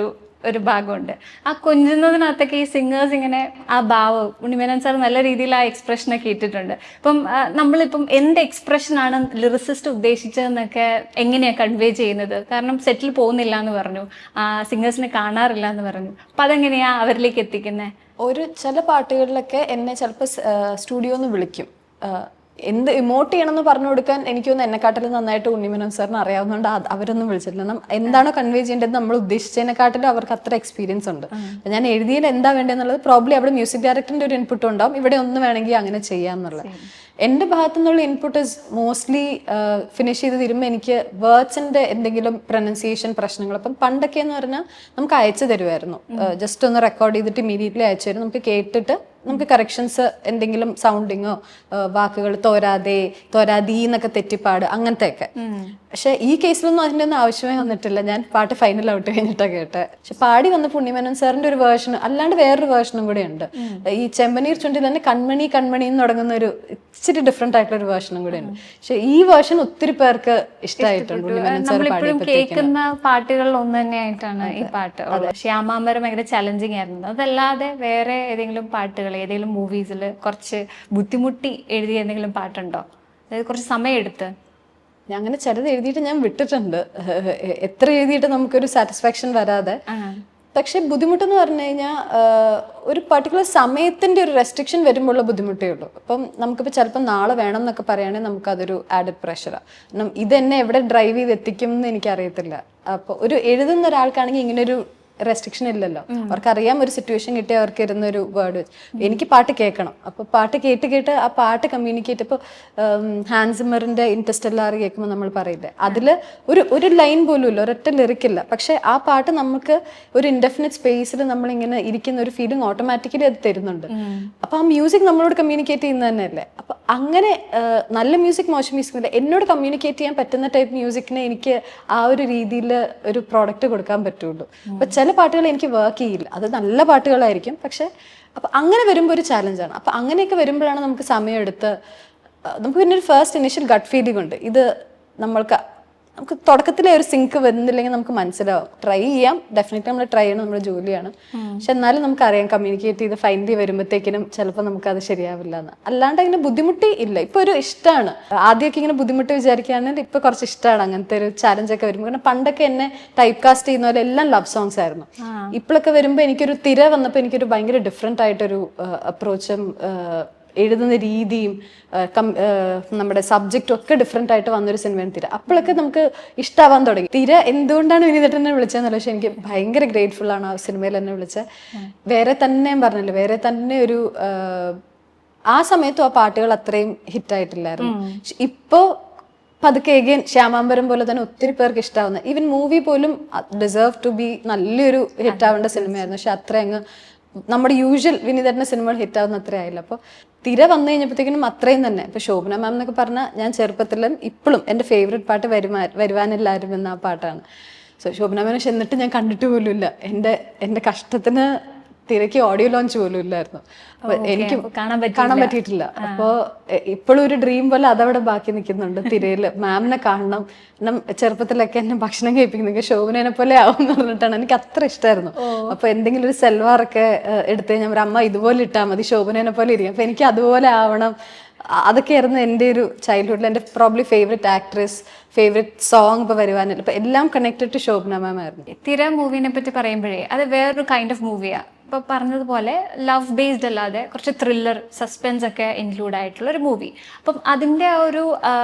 ഒരു ഭാഗമുണ്ട്. ആ കൊഞ്ചുന്നതിനകത്തൊക്കെ ഈ സിംഗേഴ്സ് ഇങ്ങനെ ആ ഭാവം ഉണ്ണിമേനോൻ സാർ നല്ല രീതിയിൽ ആ എക്സ്പ്രഷനൊക്കെ ഇട്ടിട്ടുണ്ട്. ഇപ്പം നമ്മളിപ്പം എന്ത് എക്സ്പ്രഷനാണ് ലിറിസിസ്റ്റ് ഉദ്ദേശിച്ചതെന്നൊക്കെ എങ്ങനെയാണ് കൺവേ ചെയ്യുന്നത്? കാരണം സെറ്റിൽ പോകുന്നില്ല എന്ന് പറഞ്ഞു, സിംഗേഴ്സിനെ കാണാറില്ല എന്ന് പറഞ്ഞു, അപ്പം അതെങ്ങനെയാണ് അവരിലേക്ക് എത്തിക്കുന്നത്? ചില പാട്ടുകളിലൊക്കെ എന്നെ ചിലപ്പോൾ സ്റ്റുഡിയോന്ന് വിളിക്കും, എന്ത് ഇമോട്ട് ചെയ്യണമെന്ന് പറഞ്ഞു കൊടുക്കാൻ എനിക്കൊന്ന് എന്നെക്കാട്ടിലും നന്നായിട്ട് ഉണ്ണിമേനോൻ സാറിന് അറിയാവുന്നതുകൊണ്ട് അവരൊന്നും വിളിച്ചിട്ടില്ല. എന്താണോ കൺവേ ചെയ്യേണ്ടത് നമ്മൾ ഉദ്ദേശിച്ചതിനെക്കാട്ടിലും അവർക്ക് അത്ര എക്സ്പീരിയൻസ് ഉണ്ട്. ഞാൻ എഴുതിയത് എന്താ വേണ്ടതെന്നുള്ളത് പ്രോബ്ലി അവിടെ മ്യൂസിക് ഡയറക്ടറിന്റെ ഒരു ഇൻപുട്ട് ഉണ്ടാവും, ഇവിടെ ഒന്ന് വേണമെങ്കിൽ അങ്ങനെ ചെയ്യാമെന്നുള്ളത്. എൻ്റെ ഭാഗത്തു നിന്നുള്ള ഇൻപുട്ട് ഇസ് മോസ്റ്റ്ലി ഫിനിഷ് ചെയ്ത് തരുമ്പോൾ എനിക്ക് വേർഡ്സിൻ്റെ എന്തെങ്കിലും പ്രൊനൗൺസിയേഷൻ പ്രശ്നങ്ങൾ, അപ്പം പണ്ടൊക്കെ എന്ന് പറഞ്ഞാൽ നമുക്ക് അയച്ചു തരുമായിരുന്നു, ജസ്റ്റ് ഒന്ന് റെക്കോർഡ് ചെയ്തിട്ട് ഇമീഡിയറ്റ്ലി അയച്ചു തരും, നമുക്ക് കേട്ടിട്ട് നമുക്ക് കറക്ഷൻസ് എന്തെങ്കിലും സൗണ്ടിങ്ങോ വാക്കുകൾ തോരാതീ എന്നൊക്കെ തെറ്റിപ്പാട് അങ്ങനത്തെ ഒക്കെ. പക്ഷെ ഈ കേസിലൊന്നും അതിൻ്റെ ഒന്നും ആവശ്യമേ വന്നിട്ടില്ല. ഞാൻ പാട്ട് ഫൈനൽ ഔട്ട് കഴിഞ്ഞിട്ടാണ് കേട്ടെ. പക്ഷെ പാടി വന്നപ്പോൾ ഉണ്ണിമേനോൻ സാറിന്റെ ഒരു വേർഷൻ അല്ലാണ്ട് വേറൊരു വേർഷനും കൂടെ ഉണ്ട്. ഈ ചെമ്പനീർ ചുണ്ടിൽ തന്നെ കൺമണി എന്ന് തുടങ്ങുന്ന ഒരു ഇച്ചിരി ഡിഫറെന്റ് ആയിട്ടുള്ള ഒരു വേർഷനും കൂടെ ഉണ്ട്. പക്ഷെ ഈ വേർഷൻ ഒത്തിരി പേർക്ക് ഇഷ്ടമായിട്ടുണ്ട്. ഉണ്ണിമേനോൻ സാർ കേൾക്കുന്ന പാട്ടുകളിൽ ഒന്ന് തന്നെയായിട്ടാണ് ഈ പാട്ട്. ശ്യാമാംബരം ഭയങ്കര ചലഞ്ചിങ് ആയിരുന്നു. അതല്ലാതെ വേറെ ഏതെങ്കിലും പാട്ടുകൾ ഏതെങ്കിലും മൂവീസിൽ കുറച്ച് ബുദ്ധിമുട്ടി എഴുതിയ എന്തെങ്കിലും പാട്ടുണ്ടോ? അതായത് കുറച്ച് സമയം എടുത്ത്? അങ്ങനെ ചിലത് എഴുതിയിട്ട് ഞാൻ വിട്ടിട്ടുണ്ട്, എത്ര എഴുതിയിട്ട് നമുക്കൊരു സാറ്റിസ്ഫാക്ഷൻ വരാതെ. പക്ഷെ ബുദ്ധിമുട്ടെന്ന് പറഞ്ഞു കഴിഞ്ഞാൽ ഒരു പർട്ടിക്കുലർ സമയത്തിന്റെ ഒരു റെസ്ട്രിക്ഷൻ വരുമ്പോഴുള്ള ബുദ്ധിമുട്ടേ ഉള്ളൂ. അപ്പം നമുക്കിപ്പോൾ ചിലപ്പോൾ നാളെ വേണം എന്നൊക്കെ പറയുകയാണെങ്കിൽ നമുക്കതൊരു ആഡഡ് പ്രഷറാണ്. കാരണം ഇതെന്നെ എവിടെ ഡ്രൈവ് ചെയ്ത് എത്തിക്കും എന്ന് എനിക്കറിയത്തില്ല. അപ്പോൾ ഒരു എഴുതുന്ന ഒരാൾക്കാണെങ്കിൽ ഇങ്ങനൊരു റെസ്ട്രിക്ഷൻ ഇല്ലല്ലോ, അവർക്കറിയാം ഒരു സിറ്റുവേഷൻ കിട്ടിയ അവർക്ക് ഇരുന്നൊരു വേർഡ് വെച്ച് എനിക്ക് പാട്ട് കേൾക്കണം. അപ്പോൾ പാട്ട് കേട്ട് ആ പാട്ട് കമ്മ്യൂണിക്കേറ്റ്. ഇപ്പോൾ ഹാൻസിമറിന്റെ ഇൻറ്റർസ്റ്റെല്ലാർ കേൾക്കുമ്പോൾ നമ്മൾ പറയില്ലേ, അതിൽ ഒരു ലൈൻ പോലും ഇല്ല, ഒരൊറ്റ ലിറിക്കില്ല, പക്ഷെ ആ പാട്ട് നമുക്ക് ഒരു ഇൻഡെഫിനിറ്റ് സ്പേസിൽ നമ്മളിങ്ങനെ ഇരിക്കുന്ന ഒരു ഫീലിംഗ് ഓട്ടോമാറ്റിക്കലി അത് തരുന്നുണ്ട്. അപ്പോൾ ആ മ്യൂസിക് നമ്മളോട് കമ്മ്യൂണിക്കേറ്റ് ചെയ്യുന്നത് തന്നെയല്ലേ. അപ്പോൾ അങ്ങനെ നല്ല മ്യൂസിക് മോശം മ്യൂസിക് ഇല്ല, എന്നോട് കമ്മ്യൂണിക്കേറ്റ് ചെയ്യാൻ പറ്റുന്ന ടൈപ്പ് മ്യൂസിക്കിനെ എനിക്ക് ആ ഒരു രീതിയിൽ ഒരു പ്രോഡക്റ്റ് കൊടുക്കാൻ പറ്റുള്ളൂ. അപ്പോൾ ചില പാട്ടുകൾ എനിക്ക് വർക്ക് ചെയ്യില്ല, അത് നല്ല പാട്ടുകളായിരിക്കും, പക്ഷെ അപ്പം അങ്ങനെ വരുമ്പോൾ ഒരു ചാലഞ്ചാണ്. അപ്പം അങ്ങനെയൊക്കെ വരുമ്പോഴാണ് നമുക്ക് സമയമെടുത്ത് നമുക്ക് പിന്നെ ഒരു ഫസ്റ്റ് ഇനിഷ്യൽ ഗട്ട് ഫീലിംഗ് ഉണ്ട്, ഇത് നമുക്ക് തുടക്കത്തിലെ ഒരു സിങ്ക് വരുന്നില്ലെങ്കിൽ നമുക്ക് മനസ്സിലാവും. ട്രൈ ചെയ്യാം, ഡെഫിനറ്റ്ലി നമ്മൾ ട്രൈ ചെയ്യണം, നമ്മുടെ ജോലിയാണ്. പക്ഷെ എന്നാലും നമുക്കറിയാം കമ്മ്യൂണിക്കേറ്റ് ചെയ്ത് ഫൈനലി വരുമ്പോഴത്തേക്കിനും ചിലപ്പോൾ നമുക്കത് ശരിയാവില്ല എന്ന്. അല്ലാണ്ട് അങ്ങനെ ബുദ്ധിമുട്ടി ഇല്ല, ഇപ്പൊ ഒരു ഇഷ്ടമാണ്. ആദ്യമൊക്കെ ഇങ്ങനെ ബുദ്ധിമുട്ട് വിചാരിക്കുകയാണെങ്കിൽ ഇപ്പൊ കുറച്ച് ഇഷ്ടമാണ് അങ്ങനത്തെ ഒരു ചാലഞ്ചൊക്കെ വരുമ്പോൾ. കാരണം പണ്ടൊക്കെ എന്നെ ടൈപ്പ് കാസ്റ്റ് ചെയ്യുന്ന പോലെ എല്ലാം ലവ് സോങ്സ് ആയിരുന്നു. ഇപ്പോഴൊക്കെ വരുമ്പോൾ എനിക്കൊരു തിര വന്നപ്പോൾ എനിക്കൊരു ഭയങ്കര ഡിഫറെന്റ് ആയിട്ടൊരു അപ്രോച്ചും എഴുതുന്ന രീതിയും നമ്മുടെ സബ്ജക്റ്റും ഒക്കെ ഡിഫറെന്റ് ആയിട്ട് വന്നൊരു സിനിമയാണ് തിര. അപ്പോഴൊക്കെ നമുക്ക് ഇഷ്ടമാവാൻ തുടങ്ങി. തിര എന്തുകൊണ്ടാണ് വിനീതേട്ടനെ വിളിച്ചതെന്നല്ല, പക്ഷെ എനിക്ക് ഭയങ്കര ഗ്രേറ്റ്ഫുൾ ആണ് ആ സിനിമയിൽ എന്നെ വിളിച്ചത്. വേറെ തന്നെ ഞാൻ പറഞ്ഞില്ല, വേറെ തന്നെ ഒരു ആ സമയത്തും ആ പാട്ടുകൾ അത്രയും ഹിറ്റായിട്ടില്ലായിരുന്നു. ഇപ്പോൾ പതുക്കെ എഗെയിൻ ശ്യാമാംബരം പോലെ തന്നെ ഒത്തിരി പേർക്ക് ഇഷ്ടാവുന്ന, ഈവൻ മൂവി പോലും ഡിസേർവ് ടു ബി നല്ലൊരു ഹിറ്റാവേണ്ട സിനിമയായിരുന്നു. പക്ഷെ അത്ര അങ്ങ് നമ്മുടെ യൂഷ്വൽ വിനീതേട്ടൻ്റെ സിനിമകൾ ഹിറ്റാവുന്ന അത്ര ആയില്ല. അപ്പോൾ തിര വന്നു കഴിഞ്ഞപ്പോഴത്തേക്കിനും അത്രയും തന്നെ. ഇപ്പൊ ശോഭന മാം എന്നൊക്കെ പറഞ്ഞാൽ ഞാൻ ചെറുപ്പത്തിലും ഇപ്പോഴും എൻ്റെ ഫേവറേറ്റ് പാട്ട് വരുവാനെല്ലാവരും എന്ന ആ പാട്ടാണ്. സോ ശോഭന മാം എന്നിട്ട് ഞാൻ കണ്ടിട്ട് പോലും ഇല്ല. എൻ്റെ കഷ്ടത്തിന് തിരക്ക് ഓഡിയോ ലോഞ്ച് പോലും ഇല്ലായിരുന്നു. അപ്പൊ എനിക്ക് കാണാൻ പറ്റിയിട്ടില്ല. അപ്പോൾ ഇപ്പോഴും ഒരു ഡ്രീം പോലെ അതവിടെ ബാക്കി നിൽക്കുന്നുണ്ട്. തിരയില് മാമിനെ കാണണം. ചെറുപ്പത്തിലൊക്കെ എന്നെ ഭക്ഷണം കഴിപ്പിക്കുന്ന ശോഭനേനെ പോലെ ആവും എന്ന് പറഞ്ഞിട്ടാണ്. എനിക്ക് അത്ര ഇഷ്ടമായിരുന്നു. അപ്പൊ എന്തെങ്കിലും ഒരു സെൽവാറൊക്കെ എടുത്ത് ഞാൻ ഒരു അമ്മ ഇതുപോലെ ഇട്ടാൽ മതി, ശോഭനേനെ പോലെ ഇരിക്കും. അപ്പൊ എനിക്ക് അതുപോലെ ആവണം. അതൊക്കെയായിരുന്നു എൻ്റെ ഒരു ചൈൽഡ്ഹുഡിൽ എൻ്റെ probably favourite actress, favourite song ഇപ്പോൾ വരുവാനില്ല. ഇപ്പം എല്ലാം കണക്റ്റഡ് ടു ശോഭന മാം ആയിരുന്നു. തിര മൂവിനെ പറ്റി പറയുമ്പോഴേ അത് വേറൊരു കൈൻഡ് ഓഫ് മൂവിയാണ്. ഇപ്പോൾ പറഞ്ഞതുപോലെ ലവ് ബേസ്ഡ് അല്ലാതെ കുറച്ച് ത്രില്ലർ സസ്പെൻസ് ഒക്കെ ഇൻക്ലൂഡ് ആയിട്ടുള്ള ഒരു മൂവി. അപ്പം അതിൻ്റെ ആ ഒരു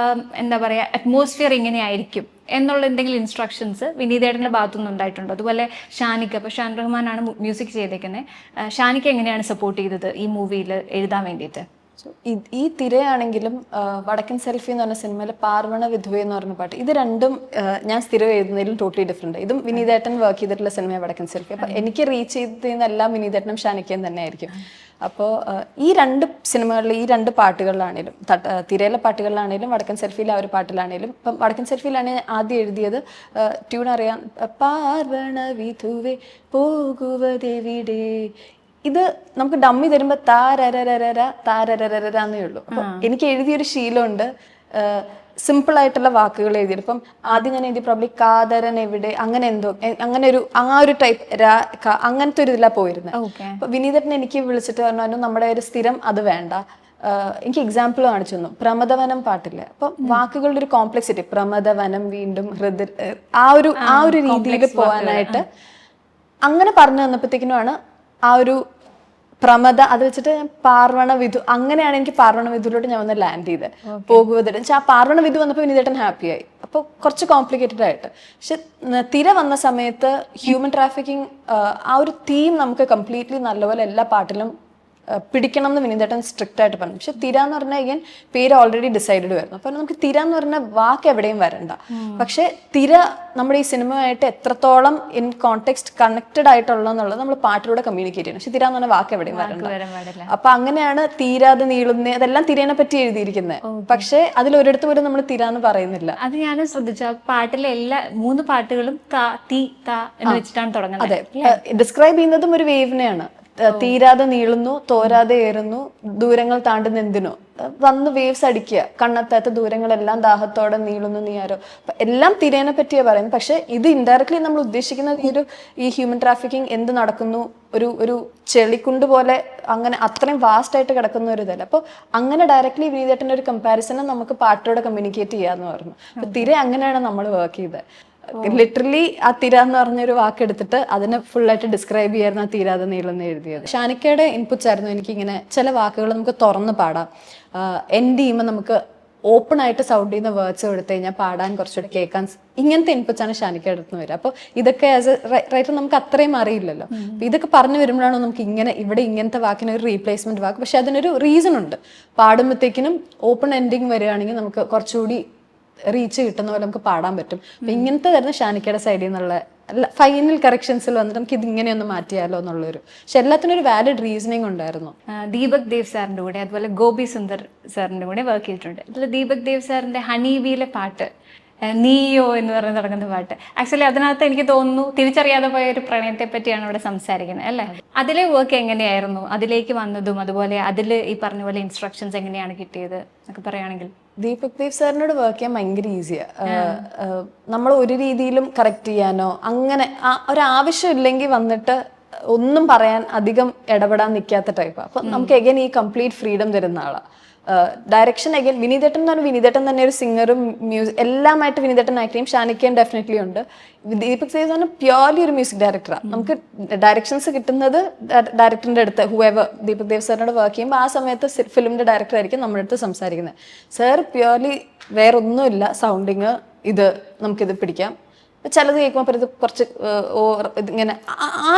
എന്താ പറയുക അറ്റ്മോസ്ഫിയർ എങ്ങനെയായിരിക്കും എന്നുള്ള എന്തെങ്കിലും ഇൻസ്ട്രക്ഷൻസ് വിനീതേട്ടൻ്റെ ഭാഗത്തുനിന്ന് ഉണ്ടായിട്ടുണ്ടോ? അതുപോലെ ഷാനിക്ക, അപ്പോൾ ഷാൻ റഹ്മാനാണ് മ്യൂസിക് ചെയ്തേക്കുന്നത്, ഷാനിക്ക എങ്ങനെയാണ് സപ്പോർട്ട് ചെയ്തത് ഈ മൂവിയിൽ എഴുതാൻ വേണ്ടിയിട്ട്? സോ ഈ തിരയാണെങ്കിലും വടക്കൻ സെൽഫി എന്ന് പറഞ്ഞ സിനിമയിലെ പാർവണ വിധുവേ എന്ന് പറഞ്ഞ പാട്ട്, ഇത് രണ്ടും ഞാൻ സ്ഥിരം എഴുതുന്നതിലും ടോട്ടലി ഡിഫറെൻറ്റ്. ഇതും വിനീതേട്ടൻ വർക്ക് ചെയ്തിട്ടുള്ള സിനിമയാണ് വടക്കൻ സെൽഫി. അപ്പോൾ എനിക്ക് റീച്ച് ചെയ്തതെല്ലാം വിനീതേട്ടനും ഷാനിക്കയും തന്നെ ആയിരിക്കും. അപ്പോൾ ഈ രണ്ട് സിനിമകളിൽ ഈ രണ്ട് പാട്ടുകളിലാണേലും, തിരയിലെ പാട്ടുകളിലാണേലും വടക്കൻ സെൽഫിയിലെ ആ ഒരു പാട്ടിലാണേലും, ഇപ്പം വടക്കൻ സെൽഫിയിലാണ് ആദ്യം എഴുതിയത്, ട്യൂൺ അറിയാം, പാർവണ വിധുവേ പോകുവതെവിടെ. ഇത് നമുക്ക് ഡമ്മി തരുമ്പോൾ താരരരര താരരരര എന്നേ ഉള്ളൂ. അപ്പൊ എനിക്ക് എഴുതിയൊരു ശീലമുണ്ട്, സിമ്പിൾ ആയിട്ടുള്ള വാക്കുകൾ എഴുതിയത്. ഇപ്പം ആദ്യം ഞാൻ എഴുതി പ്രോബ്ലി കാതരൻ എവിടെ, അങ്ങനെ എന്തോ, അങ്ങനെ ഒരു ടൈപ്പ് അങ്ങനത്തെ ഒരു ഇതിലാണ് പോയിരുന്നത്. അപ്പൊ വിനീതേട്ടൻ എനിക്ക് വിളിച്ചിട്ട് പറഞ്ഞു നമ്മുടെ ഒരു സ്ഥിരം അത് വേണ്ട. എനിക്ക് എക്സാമ്പിൾ കാണിച്ചു തന്നു, പ്രമദവനം പാട്ടില്ലേ. അപ്പൊ വാക്കുകളുടെ ഒരു കോംപ്ലക്സിറ്റി, പ്രമദവനം, വീണ്ടും ഹൃദയ, ആ ഒരു രീതിയിൽ പോകാനായിട്ട് അങ്ങനെ പറഞ്ഞു തന്നപ്പോഴത്തേക്കിനുമാണ് ആ ഒരു പ്രമദ, അത് വെച്ചിട്ട് ഞാൻ പാർവണ വിധു, അങ്ങനെയാണ് എനിക്ക് പാർവണ വിധുവിലോട്ട് ഞാൻ വന്ന് ലാൻഡ് ചെയ്തത്. പോകുവതിട്ട് ആ പാർവണ വിധു വന്നപ്പോൾ വിനീതേട്ടൻ ഹാപ്പിയായി. അപ്പോൾ കുറച്ച് കോംപ്ലിക്കേറ്റഡ് ആയിട്ട്. പക്ഷെ തിര വന്ന സമയത്ത് ഹ്യൂമൻ ട്രാഫിക്കിംഗ് ആ ഒരു തീം നമുക്ക് കംപ്ലീറ്റ്ലി നല്ലപോലെ എല്ലാ പാട്ടിലും പിടിക്കണം എന്ന് വിനീതേട്ടൻ സ്ട്രിക്റ്റ് ആയിട്ട് പറഞ്ഞു. പക്ഷെ തിര എന്ന് പറഞ്ഞാൽ again പേര് ഓൾറെഡി ഡിസൈഡഡ് വരുന്നു. അപ്പോൾ നമുക്ക് തിര എന്ന് പറഞ്ഞ വാക്ക് എവിടെയും വരണ്ട. പക്ഷെ തിര നമ്മുടെ ഈ സിനിമയായിട്ട് എത്രത്തോളം ഇൻ കോണ്ടെക്സ്റ്റ് കണക്റ്റഡ് ആയിട്ടുള്ളതെന്നുള്ളത് നമ്മൾ പാട്ടിലൂടെ കമ്മ്യൂണിക്കേറ്റ് ചെയ്യണം. പക്ഷെ തിര എന്ന് പറഞ്ഞ വാക്ക് എവിടെയും വരണ്ട. അപ്പൊ അങ്ങനെയാണ് തീരാതെ നീളുന്ന, അതെല്ലാം തിരേനെ പറ്റി എഴുതിയിരിക്കുന്നത്. പക്ഷെ അതിൽ ഒരിടത്ത് പോലും നമ്മൾ തിര എന്ന് പറയുന്നില്ല. അത് ഞാൻ ശ്രദ്ധിച്ചു. പാട്ടിലെ എല്ലാ 3 പാട്ടുകളും തീ താ എന്ന് വെച്ചിട്ടാണ് തുടങ്ങുന്നത്. അതെ, ഡിസ്ക്രൈബ് ചെയ്യുന്നതും ഒരു വേവിനെയാണ്. തീരാതെ നീളുന്നു, തോരാതെ ഏറുന്നു, ദൂരങ്ങൾ താണ്ടുന്ന എന്തിനോ, വന്ന് വേവ്സ് അടിക്കുക, കണ്ണെത്താത്ത ദൂരങ്ങളെല്ലാം ദാഹത്തോടെ നീളുന്നു നീ ആരോ. എല്ലാം തിരേനെ പറ്റിയാ പറയുന്നത്. പക്ഷെ ഇത് ഇൻഡയറക്ട്ലി നമ്മൾ ഉദ്ദേശിക്കുന്നത് ഈ ഹ്യൂമൻ ട്രാഫിക്കിംഗ് എന്ത് നടക്കുന്നു, ഒരു ചെളിക്കുണ്ട് പോലെ അങ്ങനെ അത്രയും വാസ്റ്റ് ആയിട്ട് കിടക്കുന്ന ഒരു ഇതല്ല. അപ്പോൾ അങ്ങനെ ഡയറക്ട്ലി വിനീതേട്ടൻ്റെ ഒരു കമ്പാരിസനെ നമുക്ക് പാട്ടോടെ കമ്മ്യൂണിക്കേറ്റ് ചെയ്യാന്ന് പറഞ്ഞു. അപ്പൊ തിര അങ്ങനെയാണ് നമ്മൾ വർക്ക് ചെയ്തത്. ലിറ്ററലി ആ തിര എന്ന് പറഞ്ഞൊരു വാക്കെടുത്തിട്ട് അതിനെ ഫുള്ളായിട്ട് ഡിസ്ക്രൈബ് ചെയ്യായിരുന്നു ആ തീരാതെ നീളെന്ന് എഴുതിയത്. ഷാനിക്കയുടെ ഇൻപുട്സ് ആയിരുന്നു എനിക്കിങ്ങനെ ചില വാക്കുകൾ നമുക്ക് തുറന്ന് പാടാം, എൻഡ് ചെയ്യുമ്പോൾ നമുക്ക് ഓപ്പൺ ആയിട്ട് സൗണ്ട് ചെയ്യുന്ന വേർഡ്സ് കൊടുത്തു കഴിഞ്ഞാൽ പാടാൻ കുറച്ചുകൂടി കേൾക്കാൻ, ഇങ്ങനത്തെ ഇൻപുട്സ് ആണ് ഷാനിക്കയുടെ അടുത്ത് നിന്ന് വരിക. അപ്പോൾ ഇതൊക്കെ ആസ് എ റൈറ്റർ നമുക്ക് അത്രയും അറിയില്ലല്ലോ. ഇതൊക്കെ പറഞ്ഞു വരുമ്പോഴാണോ നമുക്ക് ഇവിടെ ഇങ്ങനത്തെ വാക്കിന് ഒരു റീപ്ലേസ്മെന്റ് വാക്ക്. പക്ഷെ അതിനൊരു റീസൺ ഉണ്ട്. പാടുമ്പോഴത്തേക്കിനും ഓപ്പൺ എൻഡിങ് വരികയാണെങ്കിൽ നമുക്ക് കുറച്ചുകൂടി റീച്ച് കിട്ടുന്ന പോലെ നമുക്ക് പാടാൻ പറ്റും. അപ്പൊ ഇങ്ങനത്തെ തരുന്ന ഷാനിക്കയുടെ സൈഡിൽ നിന്നുള്ള ഫൈനൽ കറക്ഷൻസിൽ വന്നിട്ട് നമുക്ക് ഇത് ഇങ്ങനെയൊന്ന് മാറ്റിയാലോ എന്നുള്ളൊരു, പക്ഷെ എല്ലാത്തിനും ഒരു വാലിഡ് റീസണിങ് ഉണ്ടായിരുന്നു. ദീപക് ദേവ് സാറിന്റെ കൂടെ അതുപോലെ ഗോപി സുന്ദർ സാറിന്റെ കൂടെ വർക്ക് ചെയ്തിട്ടുണ്ട്. ഇതിൽ ദീപക് ദേവ് സാറിന്റെ ഹണീബിയിലെ പാട്ട് നീയോ എന്ന് പറഞ്ഞ് തുടങ്ങുന്ന പാട്ട്, ആക്ച്വലി അതിനകത്ത് എനിക്ക് തോന്നുന്നു തിരിച്ചറിയാതെ പോയ ഒരു പ്രണയത്തെ പറ്റിയാണ് ഇവിടെ സംസാരിക്കുന്നത് അല്ലേ? അതിലെ വർക്ക് എങ്ങനെയായിരുന്നു, അതിലേക്ക് വന്നതും അതുപോലെ അതിൽ ഈ പറഞ്ഞ പോലെ ഇൻസ്ട്രക്ഷൻസ് എങ്ങനെയാണ് കിട്ടിയത് എന്നൊക്കെ പറയുകയാണെങ്കിൽ? ദീപക് ദേവ് സാറിനോട് വർക്ക് ചെയ്യാൻ ഭയങ്കര ഈസിയാണ്. നമ്മൾ ഒരു രീതിയിലും കറക്റ്റ് ചെയ്യാനോ അങ്ങനെ ഒരാവശ്യം ഇല്ലെങ്കിൽ വന്നിട്ട് ഒന്നും പറയാൻ അധികം ഇടപെടാൻ നിൽക്കാത്ത ടൈപ്പാണ്. അപ്പം നമുക്ക് എഗൈൻ ഈ കംപ്ലീറ്റ് ഫ്രീഡം തരുന്ന ആളാണ്. ഡയറക്ഷൻ അഗൈൻ വിനീതേട്ടൻ എന്ന് പറഞ്ഞാൽ വിനീതേട്ടൻ തന്നെ ഒരു സിംഗറും മ്യൂസിക് എല്ലാമായിട്ട് വിനീതേട്ടൻ ആക്ട് ചെയ്യും, ഷാനിക്കയും ഡെഫിനറ്റ്ലി ഉണ്ട്. ദീപക് ദേവ് എന്ന് പറഞ്ഞാൽ പ്യോർലി ഒരു മ്യൂസിക് ഡയറക്ടറാണ്. നമുക്ക് ഡയറക്ഷൻസ് കിട്ടുന്നത് ഡയറക്ടറിന്റെ അടുത്ത്, ഹൂഎവർ ദീപക് ദേവ് സാറിനോട് വർക്ക് ചെയ്യുമ്പോൾ ആ സമയത്ത് ഫിലിമിന്റെ ഡയറക്ടർ ആയിരിക്കും നമ്മുടെ അടുത്ത് സംസാരിക്കുന്നത്. സാർ പ്യോർലി വേറൊന്നുമില്ല, സൗണ്ടിങ് ഇത് നമുക്കിത് പിടിക്കാം, ചിലത് കേൾക്കുമ്പോൾ ഇത് കുറച്ച് ഇങ്ങനെ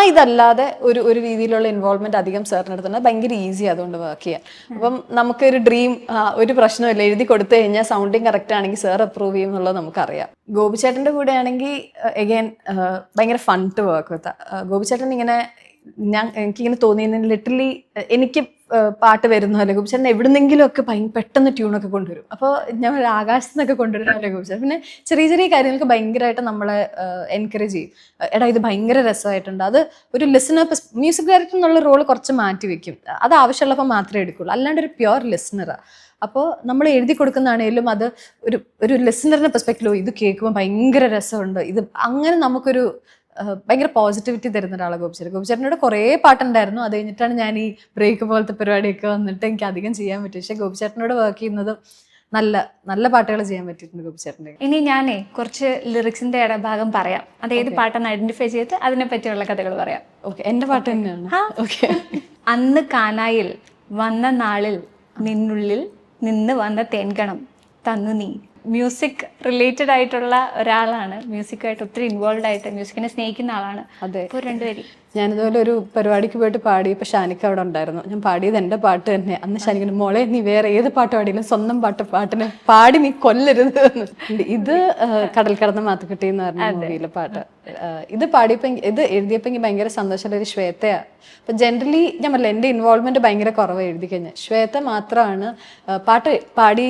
ഇതല്ലാതെ ഒരു രീതിയിലുള്ള ഇൻവോൾവ്മെന്റ് അധികം സാറിന് എടുത്തുണ്ട്. ഭയങ്കര ഈസി അതുകൊണ്ട് വർക്ക് ചെയ്യാൻ. അപ്പം നമുക്കൊരു ഡ്രീം, ഒരു പ്രശ്നമില്ല, എഴുതി കൊടുത്തു കഴിഞ്ഞാൽ സൗണ്ടിങ് കറക്റ്റ് ആണെങ്കിൽ സാർ അപ്രൂവ് ചെയ്യും എന്നുള്ളത് നമുക്കറിയാം. ഗോപിച്ചേട്ടൻ്റെ കൂടെ ആണെങ്കിൽ എഗെയിൻ ഭയങ്കര ഫൺ ടു വർക്ക് വിത്ത്. ഗോപിച്ചേട്ടൻ ഇങ്ങനെ എനിക്കിങ്ങനെ തോന്നിയത് ലിറ്ററലി എനിക്ക് പാട്ട് വരുന്നതല്ലേ ഗോപിച്ചേട്ടൻ എവിടുന്നെങ്കിലും ഒക്കെ പെട്ടെന്ന് ട്യൂണൊക്കെ കൊണ്ടുവരും. അപ്പോൾ ഞാൻ ആകാശത്ത് നിന്നൊക്കെ കൊണ്ടുവരുന്നല്ലേ ഗോപിച്ചേട്ടൻ. പിന്നെ ചെറിയ ചെറിയ കാര്യങ്ങൾക്ക് ഭയങ്കരമായിട്ട് നമ്മളെ എൻകറേജ് ചെയ്യും. എടാ ഇത് ഭയങ്കര രസമായിട്ടുണ്ട്. അത് ഒരു ലിസണർ, മ്യൂസിക് ഡയറക്ടർ എന്നുള്ള റോള് കുറച്ച് മാറ്റി വെക്കും. അത് ആവശ്യമുള്ളപ്പോൾ മാത്രമേ എടുക്കുള്ളൂ, അല്ലാണ്ട് ഒരു പ്യുവർ ലിസണറാണ്. അപ്പോൾ നമ്മൾ എഴുതി കൊടുക്കുന്നതാണേലും അത് ഒരു ലിസണറിന്റെ പെർസ്പെക്റ്റീവ്, ഇത് കേൾക്കുമ്പോൾ ഭയങ്കര രസമുണ്ട്, ഇത് അങ്ങനെ നമുക്കൊരു ഭയങ്കര പോസിറ്റിവിറ്റി തരുന്ന ഒരാളാണ് ഗോപിച്ചേട്ടൻ. ഗോപിച്ചേട്ടനോട് കുറേ പാട്ടുണ്ടായിരുന്നു. അത് കഴിഞ്ഞിട്ടാണ് ഞാൻ ഈ ബ്രേക്ക് പോലത്തെ പരിപാടിയൊക്കെ വന്നിട്ട് എനിക്ക് അധികം ചെയ്യാൻ പറ്റും. പക്ഷേ ഗോപിച്ചേട്ടനോട് വർക്ക് ചെയ്യുന്നത് നല്ല നല്ല പാട്ടുകൾ ചെയ്യാൻ പറ്റിയിട്ടുണ്ട് ഗോപിച്ചേട്ടൻ്റെ. ഇനി ഞാനേ കുറച്ച് ലിറിക്സിന്റെ ഇടഭാഗം പറയാം, അത് ഏത് പാട്ടെന്ന് ഐഡന്റിഫൈ ചെയ്ത് അതിനെ പറ്റിയുള്ള കഥകൾ പറയാം. ഓക്കെ, എൻ്റെ പാട്ട് തന്നെയാണ്. ഓക്കെ. അന്ന് കാനായിൽ വന്ന നാളിൽ നിന്നുള്ളിൽ നിന്ന് വന്ന തേൻകണം തന്നു നീ. മ്യൂസിക് റിലേറ്റഡ് ആയിട്ടുള്ള ഒരാളാണ്, മ്യൂസിക്കായിട്ട് ഒത്തിരി ഇൻവോൾവ് ആയിട്ട് മ്യൂസിക്കിനെ സ്നേഹിക്കുന്ന ആളാണ്. അതെ. ഇപ്പോൾ 2 വരി ഞാനിതുപോലെ ഒരു പരിപാടിക്ക് പോയിട്ട് പാടിയപ്പോൾ ഷാനിക്ക അവിടെ ഉണ്ടായിരുന്നു. ഞാൻ പാടിയത് എൻ്റെ പാട്ട് തന്നെ. അന്ന് ഷാനിക്കിന് മോളെ നീ വേറെ ഏത് പാട്ട് പാടിയില്ല, സ്വന്തം പാട്ടിന് പാടി നീ കൊല്ലരുത് എന്ന്. ഇത് കടൽ കടന്ന മാത്തുക്കുട്ടി എന്ന് പറഞ്ഞ മൂവിയിലെ പാട്ട്. ഇത് പാടിയപ്പോൾ ഇത് എഴുതിയപ്പോൾ എനിക്ക് ഭയങ്കര സന്തോഷമുള്ള ഒരു ശ്വേതയാണ്. അപ്പം ജനറലി ഞാൻ പറഞ്ഞില്ല എൻ്റെ ഇൻവോൾവ്മെന്റ് ഭയങ്കര കുറവ് എഴുതി കഴിഞ്ഞാൽ. ശ്വേത മാത്രമാണ് പാട്ട് പാടി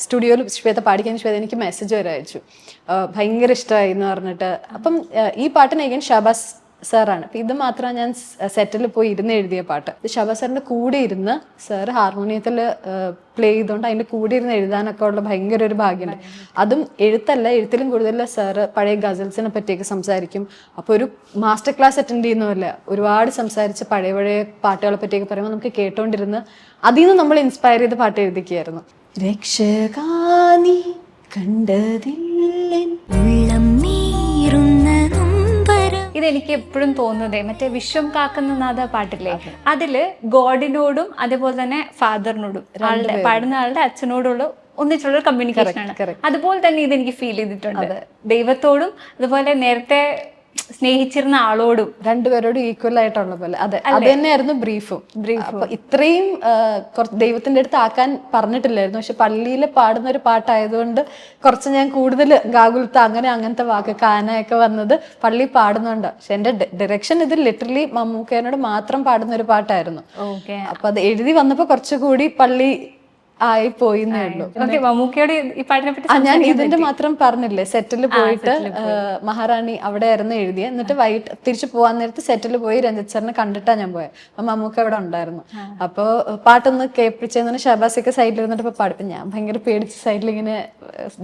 സ്റ്റുഡിയോയിൽ ശ്വേത പാടിക്കഴിഞ്ഞ ശ്വേത എനിക്ക് മെസ്സേജ് വരെ അയച്ചു, ഭയങ്കര ഇഷ്ടമായി എന്ന് പറഞ്ഞിട്ട്. അപ്പം ഈ പാട്ടിന് എഗൈൻ ഷാബാസ് സാറാണ്. അപ്പം ഇത് മാത്രമാണ് ഞാൻ സെറ്റിൽ പോയി ഇരുന്ന് എഴുതിയ പാട്ട്. ഇത് ഷാബാസ് സാറിൻ്റെ കൂടെ ഇരുന്ന് സാറ് ഹാർമോണിയത്തിൽ പ്ലേ ചെയ്തുകൊണ്ട് അതിൻ്റെ കൂടെ ഇരുന്ന് എഴുതാനൊക്കെ ഉള്ള ഭയങ്കര ഒരു ഭാഗ്യമുണ്ട്. അതും എഴുത്തിലും കൂടുതൽ സാറ് പഴയ ഗസൽസിനെ പറ്റിയൊക്കെ സംസാരിക്കും. അപ്പോൾ ഒരു മാസ്റ്റർ ക്ലാസ് അറ്റൻഡ് ചെയ്യുന്നതല്ല, ഒരുപാട് സംസാരിച്ച് പഴയ പാട്ടുകളെ പറ്റിയൊക്കെ പറയുമ്പോൾ നമുക്ക് കേട്ടോണ്ടിരുന്ന് അതിൽ നിന്ന് നമ്മൾ ഇൻസ്പയർ ചെയ്ത് പാട്ട് എഴുതിക്കുകയായിരുന്നു. രക്ഷകാനി കണ്ടതില്ല ഇതെനിക്ക് എപ്പോഴും തോന്നുന്നതേ മറ്റേ വിശ്വം കാക്കുന്ന നാഥ പാട്ടില്ലേ, അതില് ഗോഡിനോടും അതേപോലെ തന്നെ ഫാദറിനോടും പാടുന്ന ആളുടെ അച്ഛനോടുള്ള ഒന്നിച്ചുള്ള കമ്മ്യൂണിക്കേഷൻ ആണ്. അതുപോലെ തന്നെ ഇതെനിക്ക് ഫീൽ ചെയ്തിട്ടുണ്ട്. ദൈവത്തോടും അതുപോലെ നേരത്തെ സ്നേഹിച്ചിരുന്ന ആളോടും രണ്ടുപേരോടും ഈക്വൽ ആയിട്ടുള്ള പോലെ. അത് തന്നെയായിരുന്നു ബ്രീഫും. അപ്പൊ ഇത്രയും ദൈവത്തിന്റെ അടുത്ത് ആക്കാൻ പറഞ്ഞിട്ടില്ലായിരുന്നു. പക്ഷെ പള്ളിയിൽ പാടുന്ന ഒരു പാട്ടായതുകൊണ്ട് കുറച്ച് ഞാൻ കൂടുതൽ ഗാകുൽത്ത അങ്ങനത്തെ വാക്ക് കാനയൊക്കെ വന്നത് പള്ളി പാടുന്നുണ്ട്. പക്ഷെ എന്റെ ഡയറക്ഷൻ ഇത് ലിറ്ററലി മമ്മൂക്കയോട് മാത്രം പാടുന്ന ഒരു പാട്ടായിരുന്നു. അപ്പൊ അത് എഴുതി വന്നപ്പോ കുറച്ചുകൂടി പള്ളി ആയി പോയിന്നേ ഉള്ളൂ. മമ്മൂക്കയോട് ഈ പാട്ടിനെ പറ്റി ഞാൻ ഇതിന്റെ മാത്രം പറഞ്ഞില്ലേ, സെറ്റിൽ പോയിട്ട് മഹാറാണി അവിടെ ആയിരുന്നു എഴുതിയ. എന്നിട്ട് വൈകിട്ട് തിരിച്ചു പോകാൻ നേരത്ത് സെറ്റിൽ പോയി രഞ്ജിത് സാറിനെ കണ്ടിട്ടാ ഞാൻ പോയത്. അപ്പൊ മമ്മൂക്ക അവിടെ ഉണ്ടായിരുന്നു. അപ്പൊ പാട്ടൊന്ന് കേൾപ്പിച്ചതിന് ഷാബാസിയൊക്കെ സൈഡിൽ ഇരുന്നിട്ട് പാടിപ്പോ ഞാൻ ഭയങ്കര പേടിച്ച് സൈഡിൽ ഇങ്ങനെ